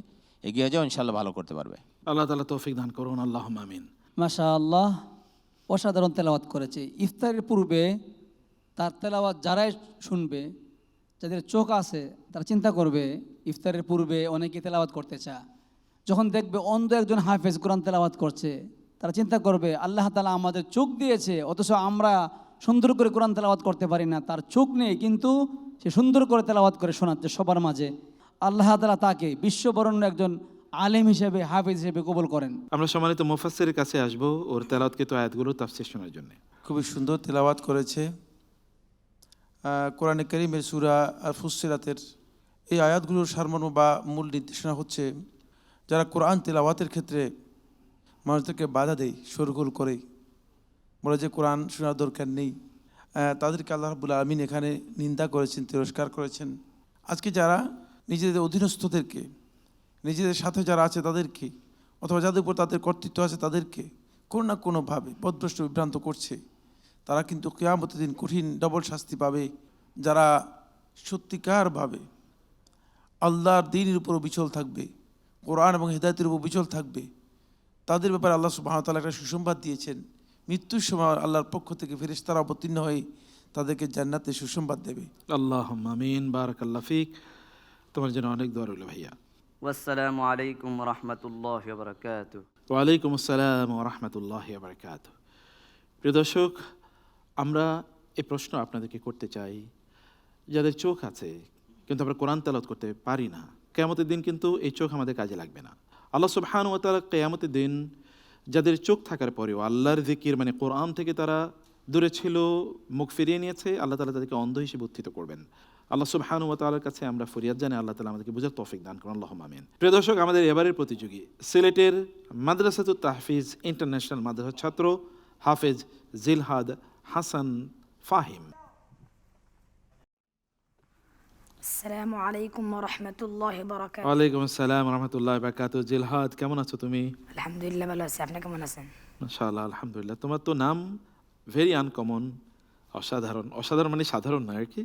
এগিয়ে যাও, ইনশাল্লাহ ভালো করতে পারবে। আল্লাহ তাআলা তৌফিক দান করুন, আল্লাহুম্মা আমিন। মাশাআল্লাহ, অসাধারণ তেলাওয়াত করেছে। ইফতারের পূর্বে তার তেলাওয়াত যারাই শুনবে, যাদের চোখ আছে তারা চিন্তা করবে ইফতারের পূর্বে অনেকে তেলাওয়াত করতে চায়। যখন দেখবে অন্ধ একজন হাফেজ কোরআন তেলাওয়াত করছে, তারা চিন্তা করবে আল্লাহ তাআলা আমাদের চোখ দিয়েছে, অথচ আমরা সুন্দর করে কোরআন তেলাওয়াত করতে পারি না। তার চোখ নেই কিন্তু সে সুন্দর করে তেলাওয়াত করে শোনাচ্ছে সবার মাঝে। আল্লাহ তাআলা তাকে বিশ্ববরণ্য একজন আলেম হিসেবে, হাফেজ হিসেবে কবুল করেন। আমরা সম্মানিত মুফাসসিরের কাছে আসব ওর তেলাওয়াতকৃত আয়াতগুলো তাফসীর শোনার জন্য। খুবই সুন্দর তেলাওয়াত করেছে। কোরআনে কারীমের সূরা আল ফুসসিলাতের এই আয়াতগুলোর সারমর্ম বা মূল নির্দেশনা হচ্ছে, যারা কোরআন তেলাওয়াতের ক্ষেত্রে মানুষদেরকে বাধা দেয়, শোরগোল করে, বলে যে কোরআন শোনার দরকার নেই, তাদেরকে আল্লাহ রাব্বুল আলামিন এখানে নিন্দা করেছেন, তিরস্কার করেছেন। আজকে যারা নিজেদের অধীনস্থদেরকে, নিজেদের সাথে যারা আছে তাদেরকে, অথবা যাদের উপর তাদের কর্তৃত্ব আছে তাদেরকে কোনো না কোনোভাবে পথভ্রষ্ট বিভ্রান্ত করছে, তারা কিন্তু কিয়ামতের দিন কঠিন ডবল শাস্তি পাবে। যারা সত্যিকারভাবে আল্লাহর দ্বীনের উপর বিচল থাকবে, কোরআন এবং হিদায়াতের উপর বিচল থাকবে, তাদের ব্যাপারে আল্লাহ সুবহানাহু ওয়া তাআলা একটা সুসংবাদ দিয়েছেন। মৃত্যুর সময় আল্লাহর পক্ষ থেকে ফেরেশতারা অবতীর্ণ হয়ে তাদেরকে জান্নাতে সুসংবাদ দেবে। আল্লাহুম্মা আমিন। বারাকাল্লাহ ফিক। তোমার জন্য অনেক দোয়া রইল ভাইয়া। ওয়াসসালামু আলাইকুম ওয়া রাহমাতুল্লাহি ওয়া বারাকাতুহু। ওয়ালাইকুম আসসালাম ওয়া রাহমাতুল্লাহি ওয়া বারাকাতুহু। প্রিয় দর্শক, আমরা এই প্রশ্ন আপনাদেরকে করতে চাই, যাদের চোখ আছে কিন্তু আমরা কোরআন তেলাওয়াত করতে পারি না, কিয়ামতের দিন কিন্তু এই চোখ আমাদের কাজে লাগবে না। আল্লাহ সুবহানাহু ওয়া তাআলা কিয়ামতের দিন যাদের চোখ থাকার পরেও আল্লাহর জিকির মানে কোরআন থেকে তারা দূরে ছিল, মুখ ফিরিয়ে নিয়েছে, আল্লাহ তাআলা তাদেরকে অন্ধ হিসেবে উত্থিত করবেন। আল্লাহ সুবহানাহু ওয়া তাআলার কাছে আমরা ফরিয়াদ জানাই, আল্লাহ তাআলা আমাদেরকে বুঝার তৌফিক দান করুন, আল্লাহুম্মা আমিন। প্রিয় দর্শক, আমাদের এবারের প্রতিযোগী সিলেটের মাদ্রাসাতুত তাহফিজ ইন্টারন্যাশনাল মাদ্রাসার ছাত্র হাফেজ জিলহাদ হাসান ফাহিম। আসসালামু আলাইকুম ওয়া রাহমাতুল্লাহি ওয়া বারাকাতুহু। ওয়ালাইকুম আসসালাম ওয়া রাহমাতুল্লাহি ওয়া বারাকাতুহু। জিলহাদ, কেমন আছো তুমি? আলহামদুলিল্লাহ ভালো আছি, আপনি কেমন আছেন? মাশাআল্লাহ, আলহামদুলিল্লাহ। তোমার তো নাম ভেরি আনকমন, অসাধারণ। অসাধারণ মানে সাধারণ নয় আর কি,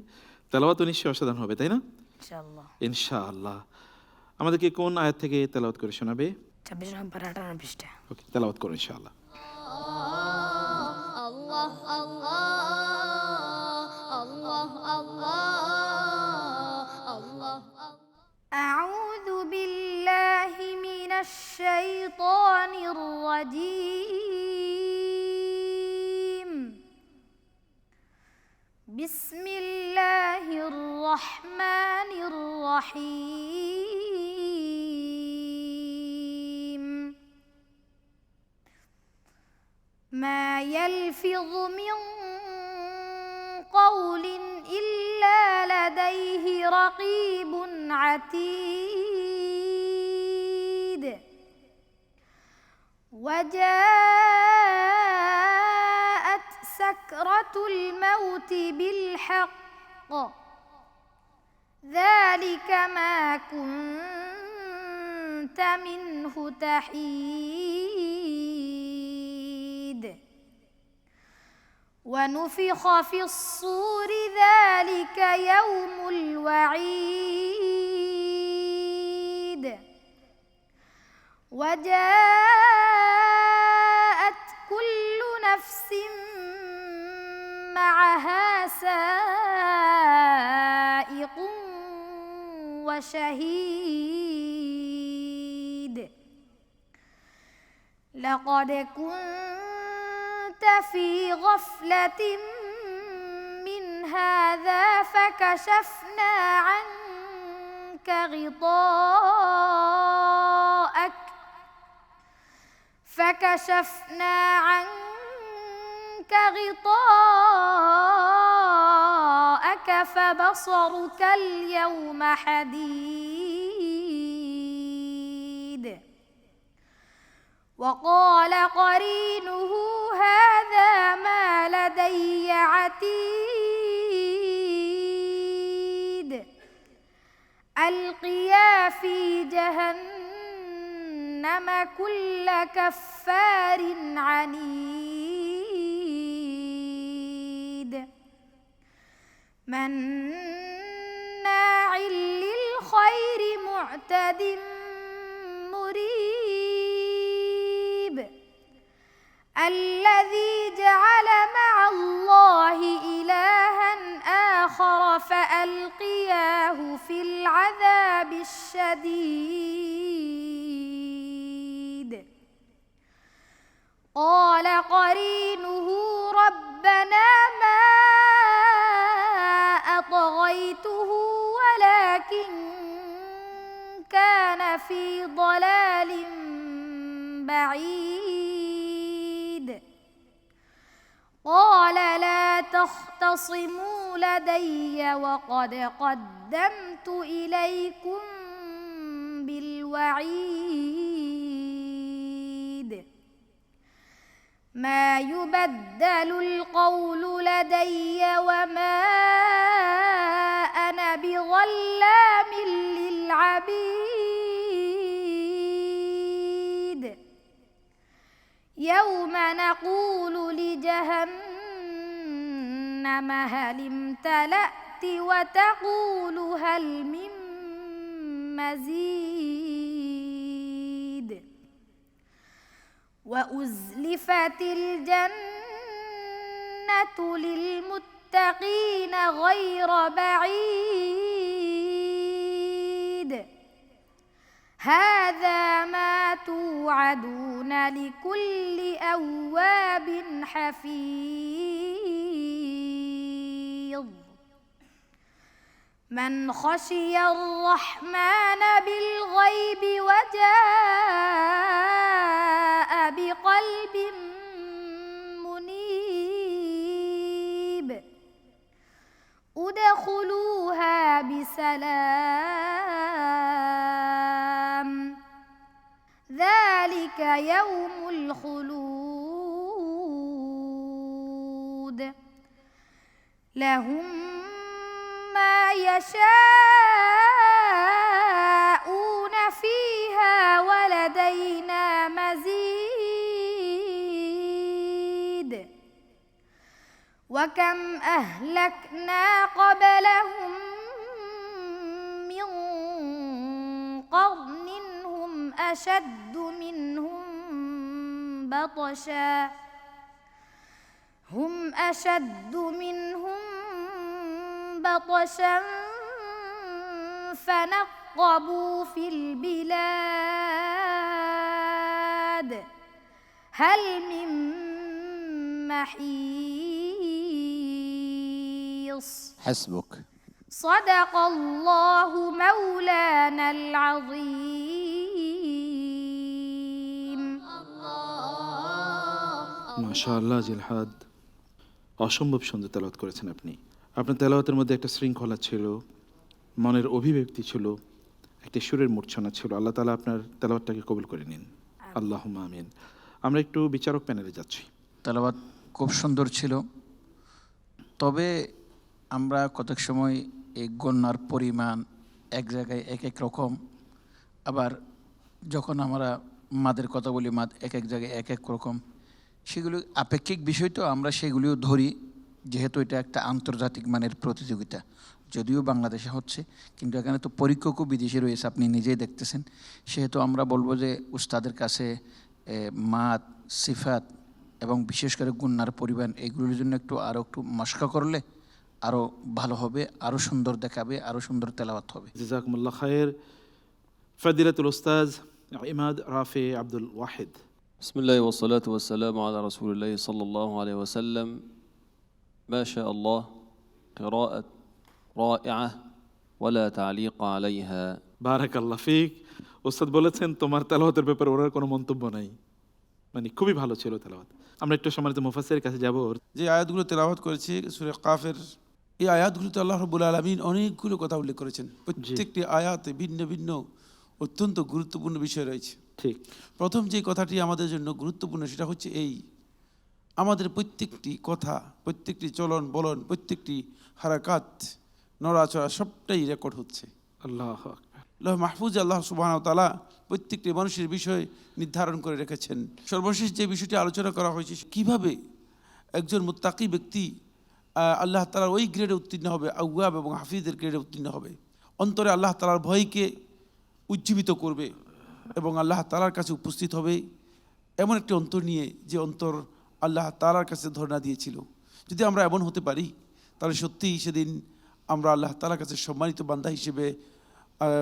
তেলাওয়াত নিশ্চয়ই অসাধারণ হবে, তাই না? ইনশাআল্লাহ। ইনশাআল্লাহ। আমাদেরকে কোন আয়াত থেকে তেলাওয়াত করে শোনাবে? 26 নম্বর 58 পৃষ্ঠা। ওকে, তেলাওয়াত করো ইনশাআল্লাহ। আল্লাহ আল্লাহ আল্লাহ আল্লাহ আল্লাহ। আউযু বিল্লাহি মিনাশ শাইতানির রাজীম। বিসমিল্লাহির রহমানির রহিম। মা ইয়ালফিযু মিন কওলিন ইল্লা লাদাইহি রাকীবুন আতীদ। وجاءت سكرة الموت بالحق ذلك ما كنت منه تحيد. ونفخ في الصور ذلك يوم الوعيد. وجاءت كل نفس معها سائق وشهيد. لقد كنت في غفلة من هذا فكشفنا عنك غطاءك فبصرك اليوم حديد. وقال قرينه هذا ما لدي عتيد. ألقيا في جهنم كل كفار عنيد. مناع للخير معتد مريب. الذي جعل مع الله إلها آخر فألقياه في العذاب الشديد. قال قرينه ربنا ما أطغيته ولكن كان في ضلال بعيد. قال لا تختصموا لدي وقد قدمت إليكم بالوعيد ما يبدل القول لدي وما أنا بظلام للعبيد يوم نقول لجهنم هل امتلأت وتقول هل من مزيد وأزلفت الجنة للمتقين غير بعيد هذا ما توعدون لكل أواب حفيظ من خشي الرحمن بالغيب وجاء بقلب منيب ادخلوها بسلام ذلك يوم الخلود لهم ما يشاءون فيها ولدينا مزيد وكم أهلكنا قبلهم من قرن هم أشد منهم بطشا بطشا فنقبوا في البلاد هل من محيص حسبك. صدق الله مولانا العظيم মাশাআল্লাহ জিলহাদ, অসম্ভব সুন্দর তেলাওয়াত করেছেন আপনি। আপনার তেলাওয়াতের মধ্যে একটা শৃঙ্খলা ছিল, মনের অভিব্যক্তি ছিল, একটি সুরের মূর্ছনা ছিল। আল্লাহ তাআলা আপনার তেলাওয়াতটাকে কবুল করে নিন, আল্লাহুম্মা আমিন। আমরা একটু বিচারক প্যানেলে যাচ্ছি। তেলাওয়াত খুব সুন্দর ছিল, তবে আমরা কতক সময় এই গণ্যার পরিমাণ এক জায়গায় এক এক রকম, আবার যখন আমরা মাদের কথা বলি মাদ এক এক জায়গায় এক এক রকম, সেগুলো আপেক্ষিক বিষয়, তো আমরা সেগুলিও ধরি, যেহেতু এটা একটা আন্তর্জাতিক মানের প্রতিযোগিতা। যদিও বাংলাদেশে হচ্ছে, কিন্তু এখানে তো পরীক্ষকও বিদেশি রয়েছে, আপনি নিজেই দেখতেছেন। সেহেতু আমরা বলবো যে উস্তাদের কাছে মাদ, সিফাত এবং বিশেষ করে গুন্নার পরিমাণ এগুলোর জন্য আরও একটু মশকা করলে আরও ভালো হবে, আরও সুন্দর দেখাবে, আরও সুন্দর তেলাওয়াত হবে। জাযাকুমুল্লাহ খায়ের। ফাদিলাতুল উস্তাজ ইমাদ রাফি আব্দুল ওয়াহিদ। بسم الله والصلاة والسلام على رسول الله صلى الله عليه وسلم. ما شاء الله، قراءة رائعة ولا تعليق عليها. বারাকাল্লাহ ফিক। উস্তাদ বলেছেন তোমার তেলাওয়াতের ব্যাপারে ওনার কোনো মন্তব্য নাই, মানে খুবই ভালো ছিল তেলাওয়াত। আমরা একটু সম্মানিত মুফাসসিরের কাছে যাব। যে আয়াতগুলো তেলাওয়াত করেছি সূরা কাফের, এই আয়াতগুলোতে আল্লাহ রাব্বুল আলামিন অনেকগুলো কথা উল্লেখ করেছেন। প্রত্যেকটি আয়াতে ভিন্ন ভিন্ন অত্যন্ত গুরুত্বপূর্ণ বিষয় রয়েছে। ঠিক, প্রথম যে কথাটি আমাদের জন্য গুরুত্বপূর্ণ সেটা হচ্ছে এই, আমাদের প্রত্যেকটি কথা, প্রত্যেকটি চলন বলন, প্রত্যেকটি হারাকাত, নড়াচড়া সবটাই রেকর্ড হচ্ছে। আল্লাহু আকবার। লৌহ মাহফুজে আল্লাহ সুবহানাহু ওয়া তাআলা প্রত্যেকটি মানুষের বিষয় নির্ধারণ করে রেখেছেন। সর্বশেষ যে বিষয়টি আলোচনা করা হয়েছে, কিভাবে একজন মুত্তাকি ব্যক্তি আল্লাহ তাআলার ওই গ্রেডে উত্তীর্ণ হবে, আওয়াব এবং হাফিজের গ্রেডে উত্তীর্ণ হবে, অন্তরে আল্লাহ তাআলার ভয়কে উজ্জীবিত করবে এবং আল্লাহ তাআলার কাছে উপস্থিত হবে এমন একটি অন্তর নিয়ে, যে অন্তর আল্লাহ তাআলার কাছে ধর্ণা দিয়েছিল। যদি আমরা এমন হতে পারি, তাহলে সত্যিই সেদিন আমরা আল্লাহ তাআলার কাছে সম্মানিত বান্দা হিসেবে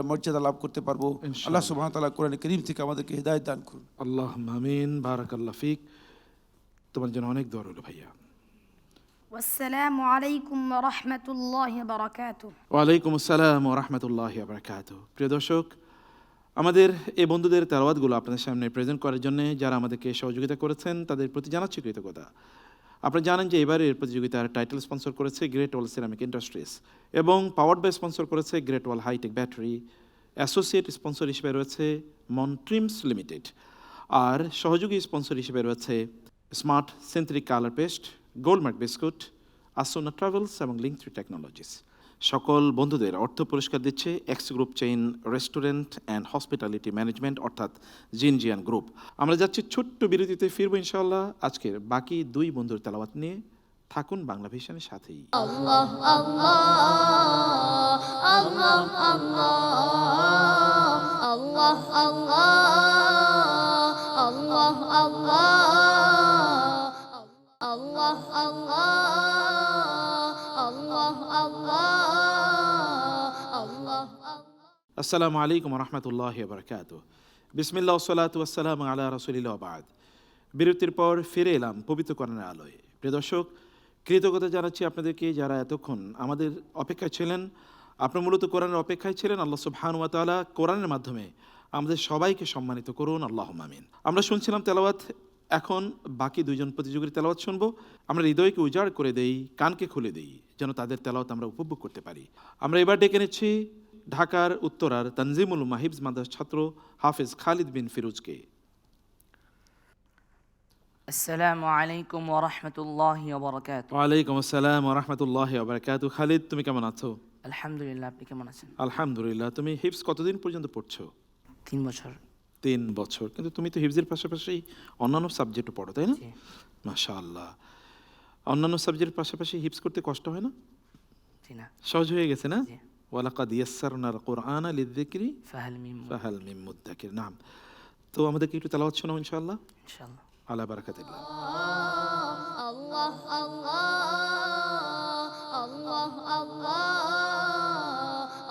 মর্যাদা লাভ করতে পারবো। আল্লাহ সুবহানাহু ওয়া তাআলা কোরআনে কারীম থেকে আমাদেরকে হিদায়াত দান করুন। আল্লাহুম্মা আমিন। বারাকাল্লাহ ফিক। তোমার জন্য অনেক দোয়া রইল ভাইয়া। ওয়াসসালামু আলাইকুম ওয়া রাহমাতুল্লাহি ওয়া বারাকাতুহু। ওয়ালাইকুম আসসালাম ওয়া রাহমাতুল্লাহি ওয়া বারাকাতুহু। প্রিয় দর্শক, আমাদের এই বন্ধুদের তেলাওয়াতগুলো আপনাদের সামনে প্রেজেন্ট করার জন্য যারা আমাদেরকে সহযোগিতা করেছেন তাদের প্রতি জানাচ্ছি কৃতজ্ঞতা। আপনারা জানেন যে এবারের প্রতিযোগিতার টাইটেল স্পন্সর করেছে গ্রেট ওয়াল সিরামিক ইন্ডাস্ট্রিজ এবং পাওয়ার বাই স্পন্সর করেছে Great Wall hi tech battery. Associate sponsor হিসেবে রয়েছে মনট্রিমস লিমিটেড, আর সহযোগী স্পন্সর হিসেবে রয়েছে smart synthetic colour paste, Goldmark biscuit, Asona travels এবং লিঙ্ক3 টেকনোলজিস। সকল বন্ধুদের অর্থ পুরস্কার দিচ্ছে X group chain restaurant and hospitality management অর্থাৎ জিনজিয়ান গ্রুপ। আমরা যাচ্ছি ছোট্ট বিরতিতে, ফিরবো ইনশাআল্লাহ আজকের বাকি দুই বন্ধুর তেলাওয়াত নিয়ে। থাকুন বাংলা ভিশনের সাথেই। আল্লাহ আল্লাহ আল্লাহ আল্লাহ আল্লাহ আল্লাহ আল্লাহ আল্লাহ আল্লাহ আল্লাহ আল্লাহ আল্লাহ। আসসালামু আলাইকুম রহমতুল্লাহ বারকাতুহ। বিসমিল্লাহ ওয়াসসালাতু ওয়াসসালামু আলা রাসূলিল্লাহ বাদ। বিরতির পর ফিরে এলাম পবিত্র কোরআনের আলোয়। প্রিয় দর্শক, কৃতজ্ঞতা জানাচ্ছি আপনাদেরকে যারা এতক্ষণ আমাদের অপেক্ষায় ছিলেন। আপনারা মূলত কোরআনের অপেক্ষায় ছিলেন। আল্লাহ সুবহানাহু ওয়া তাআলা কোরআনের মাধ্যমে আমাদের সবাইকে সম্মানিত করুন, আল্লাহুম্মা আমিন। আমরা শুনছিলাম তেলাওয়াত, এখন বাকি দুইজন প্রতিযোগীর তেলাওয়াত শুনবো। আমরা হৃদয়কে উজাড় করে দেই, কানকে খুলে দেই, যেন তাদের তেলাওয়াত আমরা উপভোগ করতে পারি। আমরা এবার ডেকে নিচ্ছি ঢাকার উত্তরার তানজিমুল মাহিবস মাদ্রাসার ছাত্র হাফেজ খালিদ বিন ফিরোজকে। আসসালামু আলাইকুম ওয়া রাহমাতুল্লাহি ওয়া বারাকাতুহু। ওয়ালাইকুম আসসালাম ওয়া রাহমাতুল্লাহি ওয়া বারাকাতুহু। খালিদ, তুমি কেমন আছো? আলহামদুলিল্লাহ, আপনি কেমন আছেন? আলহামদুলিল্লাহ। তুমি হিফজ কতদিন পর্যন্ত পড়ছো? 3 বছর। 3 বছর। কিন্তু তুমি তো হিফজের পাশাপাশি অন্যান্য সাবজেক্টও পড়ো, তাই না? জি। মাশাআল্লাহ। অন্যান্য সাবজেক্টের পাশাপাশি হিফজ করতে কষ্ট হয় না? জি না। সহজ হয়ে গেছে না? জি। ওয়ালাকাদ ইয়াসসারনাল কুরআনা লিযিকরি ফাহাল মিন মুদ্দাকির। নাম। তো আমাদেরকে একটু তেলাওয়াত শোনাও ইনশাআল্লাহ। ইনশাআল্লাহ। আলা বারাকাতিল্লাহ। আল্লাহ আল্লাহ আল্লাহ আল্লাহ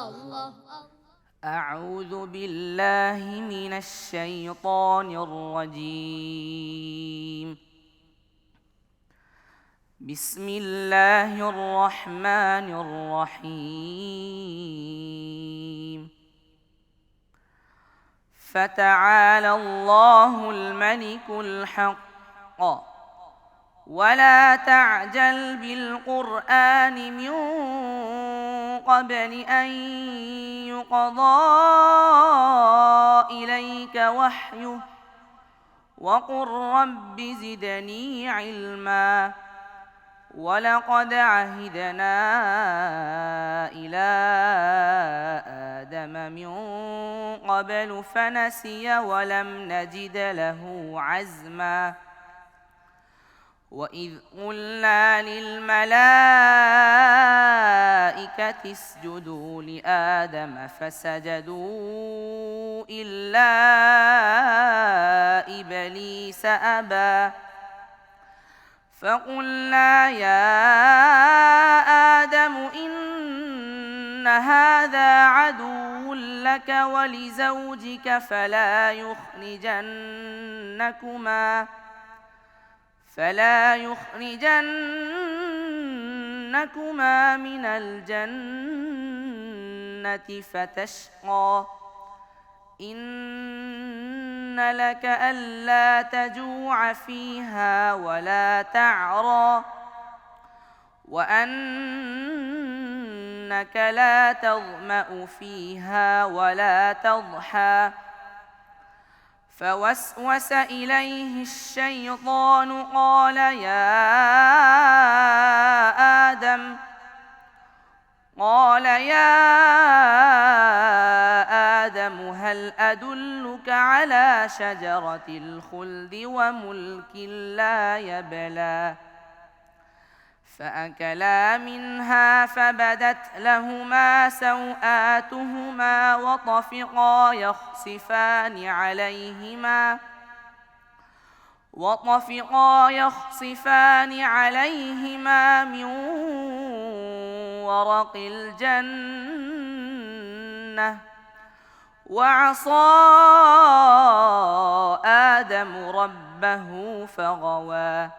আল্লাহ। أعوذ بالله من الشيطان الرجيم. بسم الله الرحمن الرحيم. فتعالى الله الملك الحق ولا تعجل بالقرآن من قبل أن يقضى إليك وحيه وقل رب زدني علما ولقد عهدنا إلى آدم من قبل فنسي ولم نجد له عزما وإذ قلنا للملائكة اسجدوا لآدم فسجدوا إلا إبليس أبى فقلنا يا آدم إن هذا عدو لك ولزوجك فلا يخرجنكما من الجنة فتشقى إن لك ألا تجوع فيها ولا تعرى وأنك لا تظمأ فيها ولا تضحى فوسوس إليه الشيطان قال يا آدم هل أدلك على شجرة الخلد وملك لا يبلى فأكلا منها فبدت لهما سوآتهما وطفقا يخصفان عليهما من ورق الجنة وعصى آدم ربه فغوى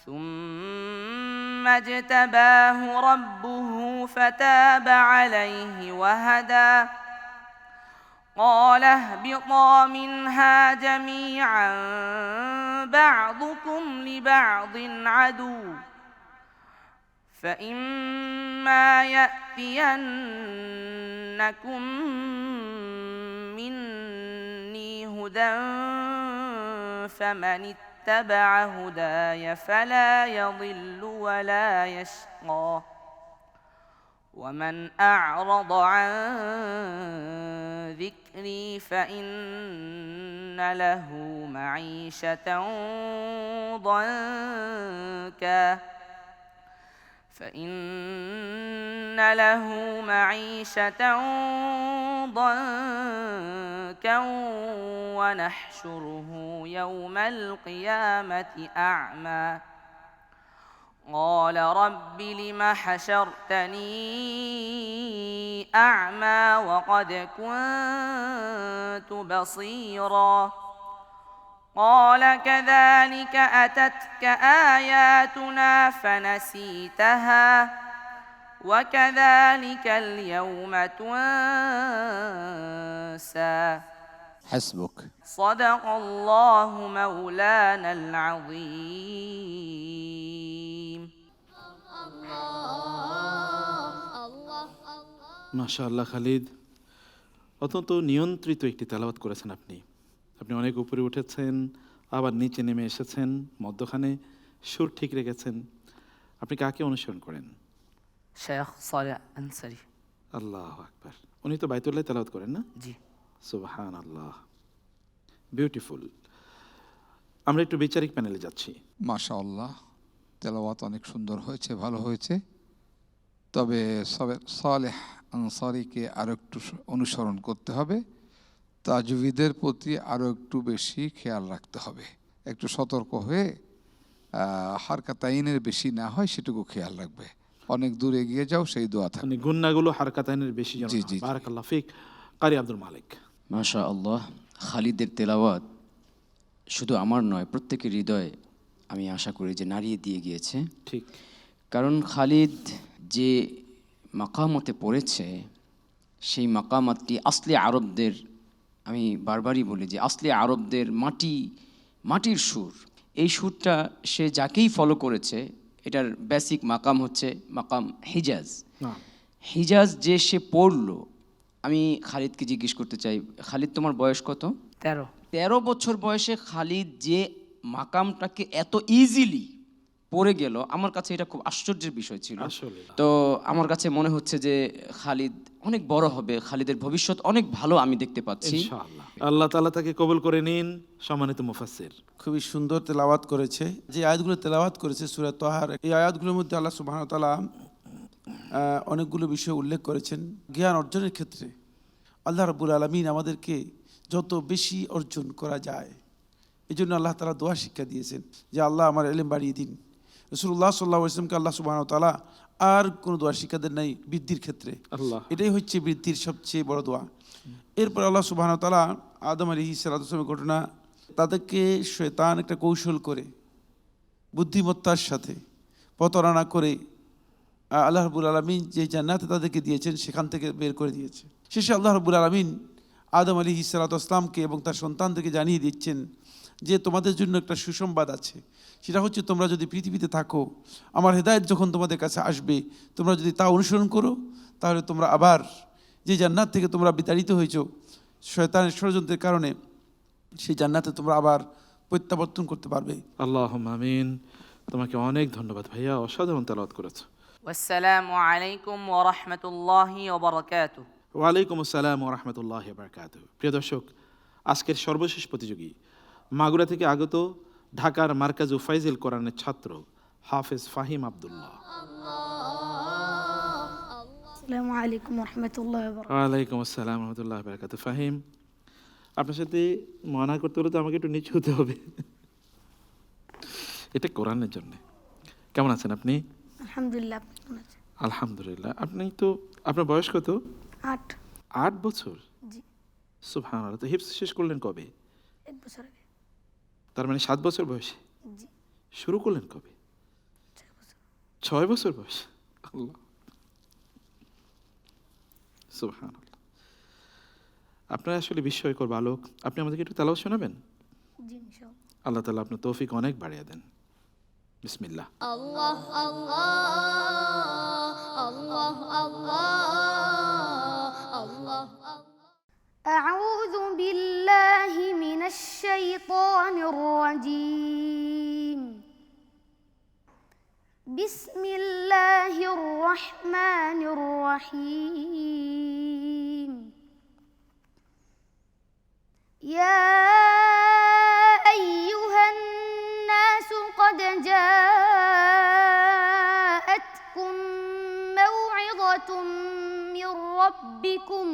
ثم اجتباه ربه فتاب عليه وهدى قال اهبطا منها جميعا بعضكم لبعض عدو فإما يأتينكم مني هدى فمن اتبع هداي فلا يضل ولا يشقى ومن أعرض عن ذكري فإن له معيشة ضنكا ونحشره يوم القيامة أعمى قال رب لم حشرتني أعمى وقد كنت بصيرا قال كذلك أتتك آياتنا فنسيتها وكذلك اليوم تنسى حسبك. صدق الله مولانا العظيم মাশাআল্লাহ খালিদ, অত্যন্ত নিয়ন্ত্রিত একটি তেলাওয়াত করেছেন আপনি। আপনি অনেক উপরে উঠেছেন, আবার নিচে নেমে এসেছেন, মধ্যখানে সুর ঠিক রেখেছেন। আপনি কাকে অনুসরণ করেন? শেখ সালেহ আনসারী। আল্লাহু আকবার। উনি তো বাইতুল্লাহ তেলাওয়াত করেন না? জি। সুবহানাল্লাহ, বিউটিফুল। আমরা একটু বিচারিক প্যানেলে যাচ্ছি। মাশাআল্লাহ, তেলাওয়াত অনেক সুন্দর হয়েছে, ভালো হয়েছে। তবে সালেহ আনসারীকে আরও একটু অনুসরণ করতে হবে, তাজউইদের প্রতি আরও একটু বেশি খেয়াল রাখতে হবে, একটু সতর্ক হয়ে হারকাতাইনের বেশি না হয় সেটুকু খেয়াল রাখবে। অনেক দূর এগিয়ে যাও, সেই দোয়া থাকে। মানে গুন্নাগুলো হারকাতাইনের বেশি যেন। জি জি। বারাকাল্লাহ ফিক। কারি আব্দুল মালিক। মাশাআল্লাহ, খালিদের তেলাওয়াত শুধু আমার নয়, প্রত্যেকের হৃদয়ে আমি আশা করি যে নাড়িয়ে দিয়ে গিয়েছে। ঠিক। কারণ খালিদ যে মাকামতে পড়েছে, সেই মাকামাতটি আসলে আরবদের, আমি বারবারই বলি যে আসলে আরবদের মাটির সুর। এই সুরটা সে যাকেই ফলো করেছে, এটার বেসিক মাকাম হচ্ছে মাকাম হিজাজ। হিজাজ যে সে পড়লো, আমি খালিদকে জিজ্ঞেস করতে চাই, খালিদ তোমার বয়স কত? 13 বছর বয়সে খালিদ যে মাকামটাকে এত ইজিলি পড়ে গেল, আমার কাছে এটা খুব আশ্চর্যের বিষয় ছিল। তো আমার কাছে মনে হচ্ছে যে খালিদ অনেক বড় হবে, খালিদের ভবিষ্যৎ অনেক ভালো আমি দেখতে পাচ্ছি। ইনশাআল্লাহ আল্লাহ তাআলা তাকে কবুল করে নিন। সম্মানিত মুফাসসির, খুবই সুন্দর তেলাওয়াত করেছে। যে আয়াতগুলো তেলাওয়াত করেছে সূরা তাহার, এই আয়াতগুলোর মধ্যে আল্লাহ সুবহানাহু ওয়া তাআলা অনেকগুলো বিষয় উল্লেখ করেছেন। জ্ঞান অর্জনের ক্ষেত্রে আল্লাহ রাব্বুল আলামিন আমাদেরকে যত বেশি অর্জন করা যায়, এই জন্য আল্লাহ তাআলা দোয়া শিক্ষা দিয়েছেন যে আল্লাহ আমার ইলম বাড়িয়ে দিন। রাসূলুল্লাহ সাল্লাল্লাহু আলাইহি ওয়াসাল্লামকে আল্লাহ সুবহানাহু ওয়া তাআলা আর কোনো দোয়া শিক্ষা দেন নাই বৃদ্ধির ক্ষেত্রে। এটাই হচ্ছে বৃদ্ধির সবচেয়ে বড় দোয়া। এরপর আল্লাহ সুবহানাহু ওয়া তাআলা আদম আলাইহিস সালামের ঘটনা, তাদেরকে শয়তান একটা কৌশল করে বুদ্ধিমত্তার সাথে প্রতারণা করে আল্লাহ রাব্বুল আলামিন যে জান্নাতে তাদেরকে দিয়েছেন সেখান থেকে বের করে দিয়েছে। শেষে আল্লাহ রাব্বুল আলামিন আদম আলাইহিস সালামকে এবং তার সন্তানদেরকে জানিয়ে দিচ্ছেন যে তোমাদের জন্য একটা সুসংবাদ আছে। সেটা হচ্ছে তোমরা যদি পৃথিবীতে থাকো, আমার হেদায়েত যখন তোমাদের কাছে আসবে, তোমরা যদি তা অনুসরণ করো, তাহলে তোমরা আবার যে জান্নাত থেকে তোমরা বিতাড়িত হয়েছ শয়তানের ষড়যন্ত্রের কারণে, সেই জান্নাতে তোমরা আবার প্রত্যাবর্তন করতে পারবে। আল্লাহুম্মা আমিন। তোমাকে অনেক ধন্যবাদ ভাইয়া, অসাধারণ তেলাওয়াত করেছো। আসসালামু আলাইকুম ওয়া রাহমাতুল্লাহি ওয়া বারাকাতুহু। ওয়া আলাইকুম আসসালাম ওয়া রাহমাতুল্লাহি ওয়া বারাকাতুহু। প্রিয় দর্শক, আজকের সর্বশেষ প্রতিযোগী মাগুরা থেকে আগত ঢাকার মার্কাজু ফাইজিল কোরআনের ছাত্র হাফেজ ফাহিম আব্দুল্লাহ। আসসালামু আলাইকুম ওয়া রাহমাতুল্লাহি ওয়া বারাকাতুহু। ওয়া আলাইকুম আসসালাম ওয়া রাহমাতুল্লাহি ওয়া বারাকাতুহু। ফাহিম, আপনার সাথে মনা করতে হলে তো আমাকে একটু নিচু হতে হবে, এটা কোরআনের জন্য। কেমন আছেন আপনি? আলহামদুলিল্লাহ। আপনি কেমন আছেন? আলহামদুলিল্লাহ। আপনি তো, আপনার বয়স কত? 8 বছর? জি। সুবহানাল্লাহ। তো হিফজ শেষ করলেন কবে? 1 বছর আগে। তার মানে 7 বছর বয়সে? জি। শুরু করলেন কবে? 6 বছর বয়স? আল্লাহ, সুবহানাল্লাহ। আপনারা আসলে বিস্ময়কর বালক। আপনি আমাদেরকে একটু তেলাওয়াত শোনাবেন? জি ইনশাআল্লাহ। আল্লাহ তাআলা আপনার তৌফিক অনেক বাড়িয়ে দেন। বিসমিল্লাহ। الله الله الله الله الله أعوذ بالله من الشيطان الرجيم. بسم الله الرحمن الرحيم. يا أيها الناس قد جاءتكم موعظة من ربكم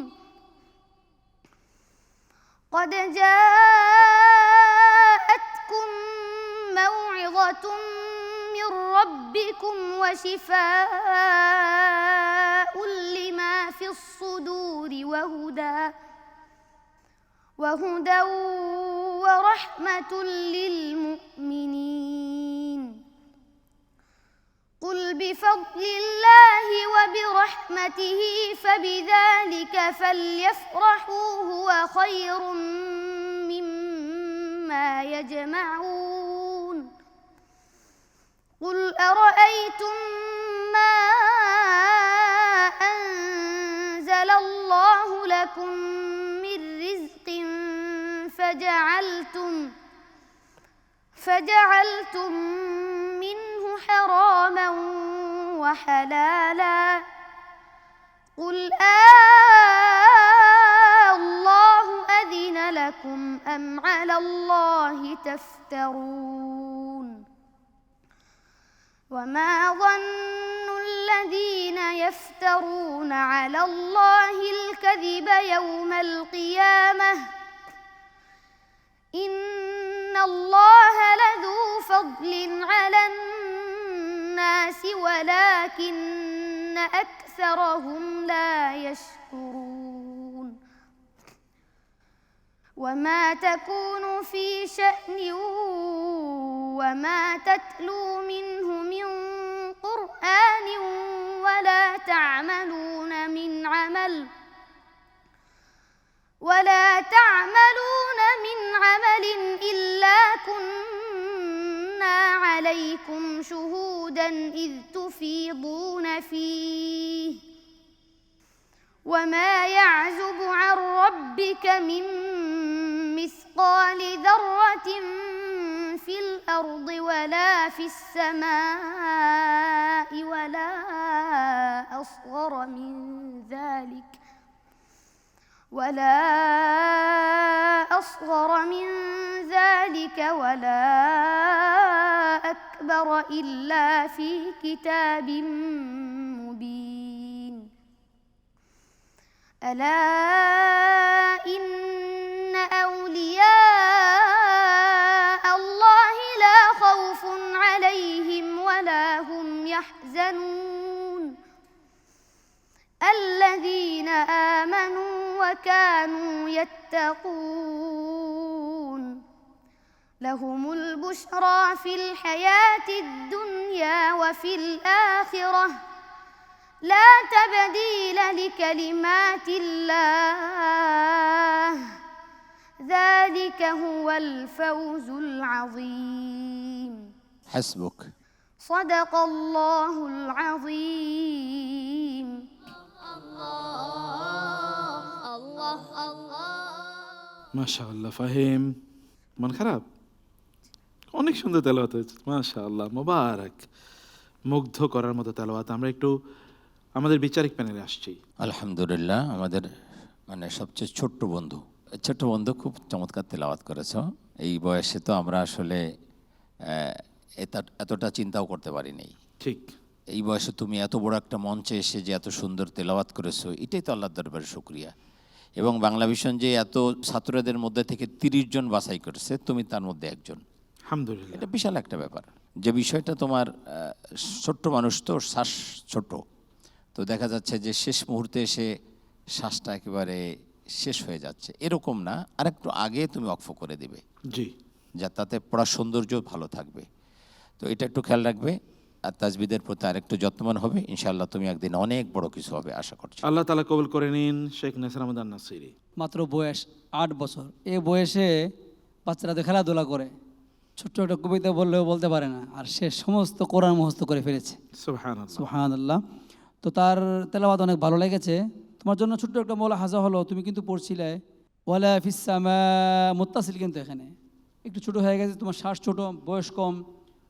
قد جاءتكم موعظة من ربكم وشفاء لما في الصدور وهدى ورحمة للمؤمنين. قل بفضل الله وبرحمته فبذلك فليفرحوا هو خير مما يجمعون. قل أرأيتم ما أنزل الله لكم من رزق فجعلتم منه حراما وحلالا قل الله أذن لكم أم على الله تفترون. وما ظن الذين يفترون على الله الكذب يوم القيامة إن الله لذو فضل على الناس ولكن أكثرهم لا يشكرون. وما تكون في شأن وما تتلو منه من قرآن ولا تعملون من عمل إلا كنا عليكم شهودا إذ تفيضون فيه وما يعزب عن ربك من مثقال ذرة في الأرض ولا في السماء ولا أصغر من ذلك ولا أكبر إلا في كتاب مبين. ألا إن أولياء الله لا خوف عليهم ولا هم يحزنون الذين آمنوا وكانوا يتقون. لهم البشرى في الحياة الدنيا وفي الآخرة لا تبديل لكلمات الله ذلك هو الفوز العظيم. حسبك. صدق الله العظيم. الله الله মাশাআল্লাহ। ফাহিম, মন খারাপ? অনেক সুন্দর তেলাওয়াত হয়েছে, মাশাআল্লাহ, মোবারক। মুগ্ধ করার মতো তেলাওয়াত। আমরা একটু আমাদের বিচারিক প্যানেলে আসছি। আলহামদুলিল্লাহ, আমাদের মানে সবচেয়ে ছোট্ট বন্ধু খুব চমৎকার তেলাওয়াত করেছ। এই বয়সে তো আমরা আসলে এতটা চিন্তাও করতে পারিনি। ঠিক এই বয়সে তুমি এত বড় একটা মঞ্চে এসে যে এত সুন্দর তেলাওয়াত করেছো, এটাই তো আল্লাহর দরবারে শুকরিয়া। এবং বাংলা ভিশন যে এত ছাত্রদের মধ্যে থেকে 30 জন বাছাই করেছে, তুমি তার মধ্যে একজন, আলহামদুলিল্লাহ। এটা বিশাল একটা ব্যাপার। যে বিষয়টা তোমার ছোট্ট মানুষ তো, শ্বাস ছোট, তো দেখা যাচ্ছে যে শেষ মুহূর্তে এসে শ্বাসটা একেবারে শেষ হয়ে যাচ্ছে, এরকম না, আরেকটু আগে তুমি অক্ষ করে দেবে, জি, যা তাতে পড়ার সৌন্দর্য ভালো থাকবে। তো এটা একটু খেয়াল রাখবে, আর তাজবিদের প্রতি আরেকটু যত্নবান হবে। ইনশাআল্লাহ তুমি একদিন অনেক বড় কিছু হবে আশা করছি। আল্লাহ তাআলা কবুল করে নিন। শেখ নাসির আহমদ আন-নাসিরি। মাত্র বয়স 8 বছর। এই বয়সে বাচ্চারা তো খেলাধুলা করে, ছোট্ট একটা কবিতা বললেও বলতে পারে না, আর সে সমস্ত কোরআন মুখস্থ করে ফেলেছে। সুবহানাল্লাহ। সুবহানাল্লাহ। তো তার তেলাওয়াত অনেক ভালো লেগেছে। তোমার জন্য ছোট্ট একটা হাজা হলো, তুমি কিন্তু পড়ছিলে ওয়ালা ফিস সামা, মুত্তাসিল কিন্তু এখানে একটু ছোট হয়ে গেছে, তোমার শ্বাস ছোট, বয়স কম।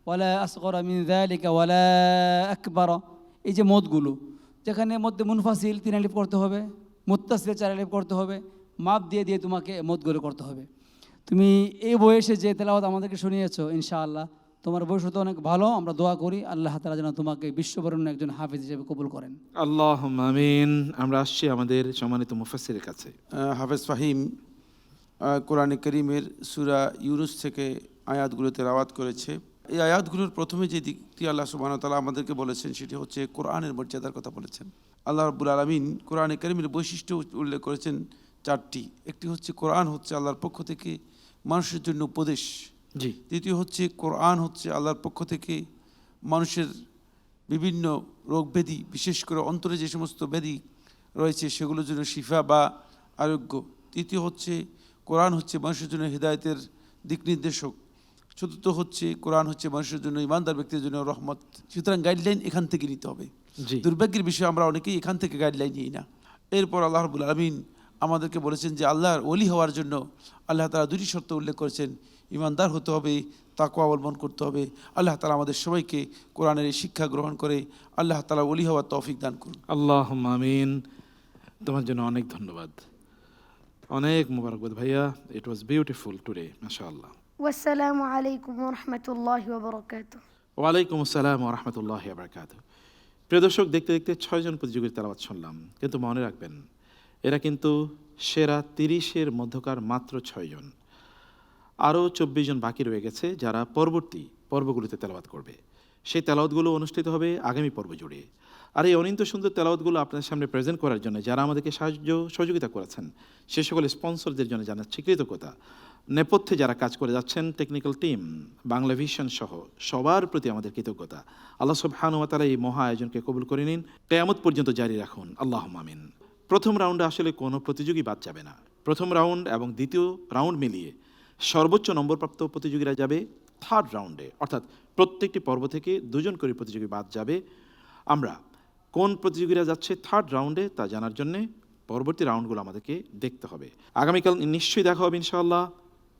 ওয়ালা আসগরা মিন যালিকা ওয়ালা আকবার, এই যে মদগুলো, যেখানে মধ্যে মুনফাসিল 3 আলিফ করতে হবে, মুত্তাসিল 4 আলিফ করতে হবে, মাপ দিয়ে দিয়ে তোমাকে মদগুলো করতে হবে। তুমি এই বয়সে যে তেলাওয়াত আমাদেরকে শুনিয়েছো, ইনশাআল্লাহ তোমার বয়স তো অনেক ভালো। আমরা দোয়া করি আল্লাহ তাআলা যেন তোমাকে বিশ্ববরণ্য একজন হাফেজ হিসেবে কবুল করেন। আল্লাহুম্মা আমিন। আমরা আসছি আমাদের সম্মানিত মুফাসসিরের কাছে। হাফেজ ফাহিম কোরআনে করিমের সূরা ইউনুস থেকে আয়াতগুলো তেলাওয়াত করেছে। এই আয়াতগুলোর প্রথমে যে দিকটি আল্লাহ সুবহানাহু ওয়া তাআলা আমাদেরকে বলেছেন সেটি হচ্ছে কোরআনের মর্যাদার কথা বলেছেন। আল্লাহ রাব্বুল আলামিন কোরআনে করিমের বৈশিষ্ট্য উল্লেখ করেছেন 4টি। একটি হচ্ছে কোরআন হচ্ছে আল্লাহর পক্ষ থেকে মানুষের জন্য উপদেশ। জি। দ্বিতীয় হচ্ছে কোরআন হচ্ছে আল্লাহর পক্ষ থেকে মানুষের বিভিন্ন রোগ ব্যাধি, বিশেষ করে অন্তরে যে সমস্ত ব্যাধি রয়েছে সেগুলোর জন্য শিফা বা আরোগ্য। তৃতীয় হচ্ছে কোরআন হচ্ছে মানুষের জন্য হিদায়াতের দিক নির্দেশক। চতুর্থ হচ্ছে কোরআন হচ্ছে মানুষের জন্য, ইমানদার ব্যক্তির জন্য রহমত। সুতরাং গাইডলাইন এখান থেকে নিতে হবে। দুর্ভাগ্যের বিষয় আমরা অনেকেই এখান থেকে গাইডলাইন নিই না। এরপর আল্লাহ রাব্বুল আলামিন আমাদেরকে বলেছেন যে আল্লাহর ওলি হওয়ার জন্য আল্লাহ তাআলা 2টি শর্ত উল্লেখ করেছেন। ইমানদার হতে হবে, তাকওয়া অবলম্বন করতে হবে। আল্লাহ তাআলা আমাদের সবাইকে কোরআনের এই শিক্ষা গ্রহণ করে আল্লাহ তাআলা ওলি হওয়ার তৌফিক দান করুন। আল্লাহুম্মা আমিন। তোমার জন্য অনেক ধন্যবাদ, অনেক মোবারকবাদ ভাইয়া। ইট ওয়াজ বিউটিফুল টুডে, মাশাআল্লাহ। ওয়াসসালামু আলাইকুম ওয়া রাহমাতুল্লাহি ওয়া বারাকাতুহু। ওয়ালাইকুম আসসালাম ওয়া রাহমাতুল্লাহি ওয়া বারাকাতুহু। প্রিয় দর্শক, দেখতে দেখতে 6 জন প্রতিযোগীর তেলাওয়াত শুনলাম, কিন্তু মনে রাখবেন এরা কিন্তু সেরা 30-এর মধ্যকার মাত্র 6 জন। আরও 24 জন বাকি রয়ে গেছে যারা পরবর্তী পর্বগুলোতে তেলাওয়াত করবে। সেই তেলাওয়াতগুলো অনুষ্ঠিত হবে আগামী পর্ব জুড়ে। আর এই অনিন্ত সুন্দর তেলাওয়াতগুলো আপনাদের সামনে প্রেজেন্ট করার জন্য যারা আমাদেরকে সহযোগিতা করেছেন, সে সকল স্পন্সরদের জন্য জানাচ্ছি কৃতজ্ঞতা। নেপথ্যে যারা কাজ করে যাচ্ছেন, টেকনিক্যাল টিম, বাংলা ভিশন সহ সবার প্রতি আমাদের কৃতজ্ঞতা। আল্লাহ সুবহানাহু ওয়া তাআলা এই মহা আয়োজনকে কবুল করে নিন, কিয়ামত পর্যন্ত জারি রাখুন। আল্লাহুম্মা আমিন। প্রথম রাউন্ডে আসলে কোনো প্রতিযোগী বাদ যাবে না। প্রথম রাউন্ড এবং দ্বিতীয় রাউন্ড মিলিয়ে সর্বোচ্চ নম্বরপ্রাপ্ত প্রতিযোগীরা যাবে 3rd রাউন্ডে, অর্থাৎ প্রত্যেকটি পর্ব থেকে 2 জন করে প্রতিযোগী বাদ যাবে। আমরা কোন প্রতিযোগীরা যাচ্ছে 3rd রাউন্ডে তা জানার জন্যে পরবর্তী রাউন্ডগুলো আমাদেরকে দেখতে হবে। আগামীকাল নিশ্চয়ই দেখা হবে ইনশাআল্লাহ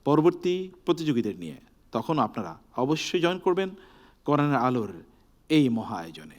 পরবর্তী প্রতিযোগীদের নিয়ে। তখন আপনারা অবশ্যই জয়েন করবেন কোরআনের আলোর এই মহা আয়োজনে।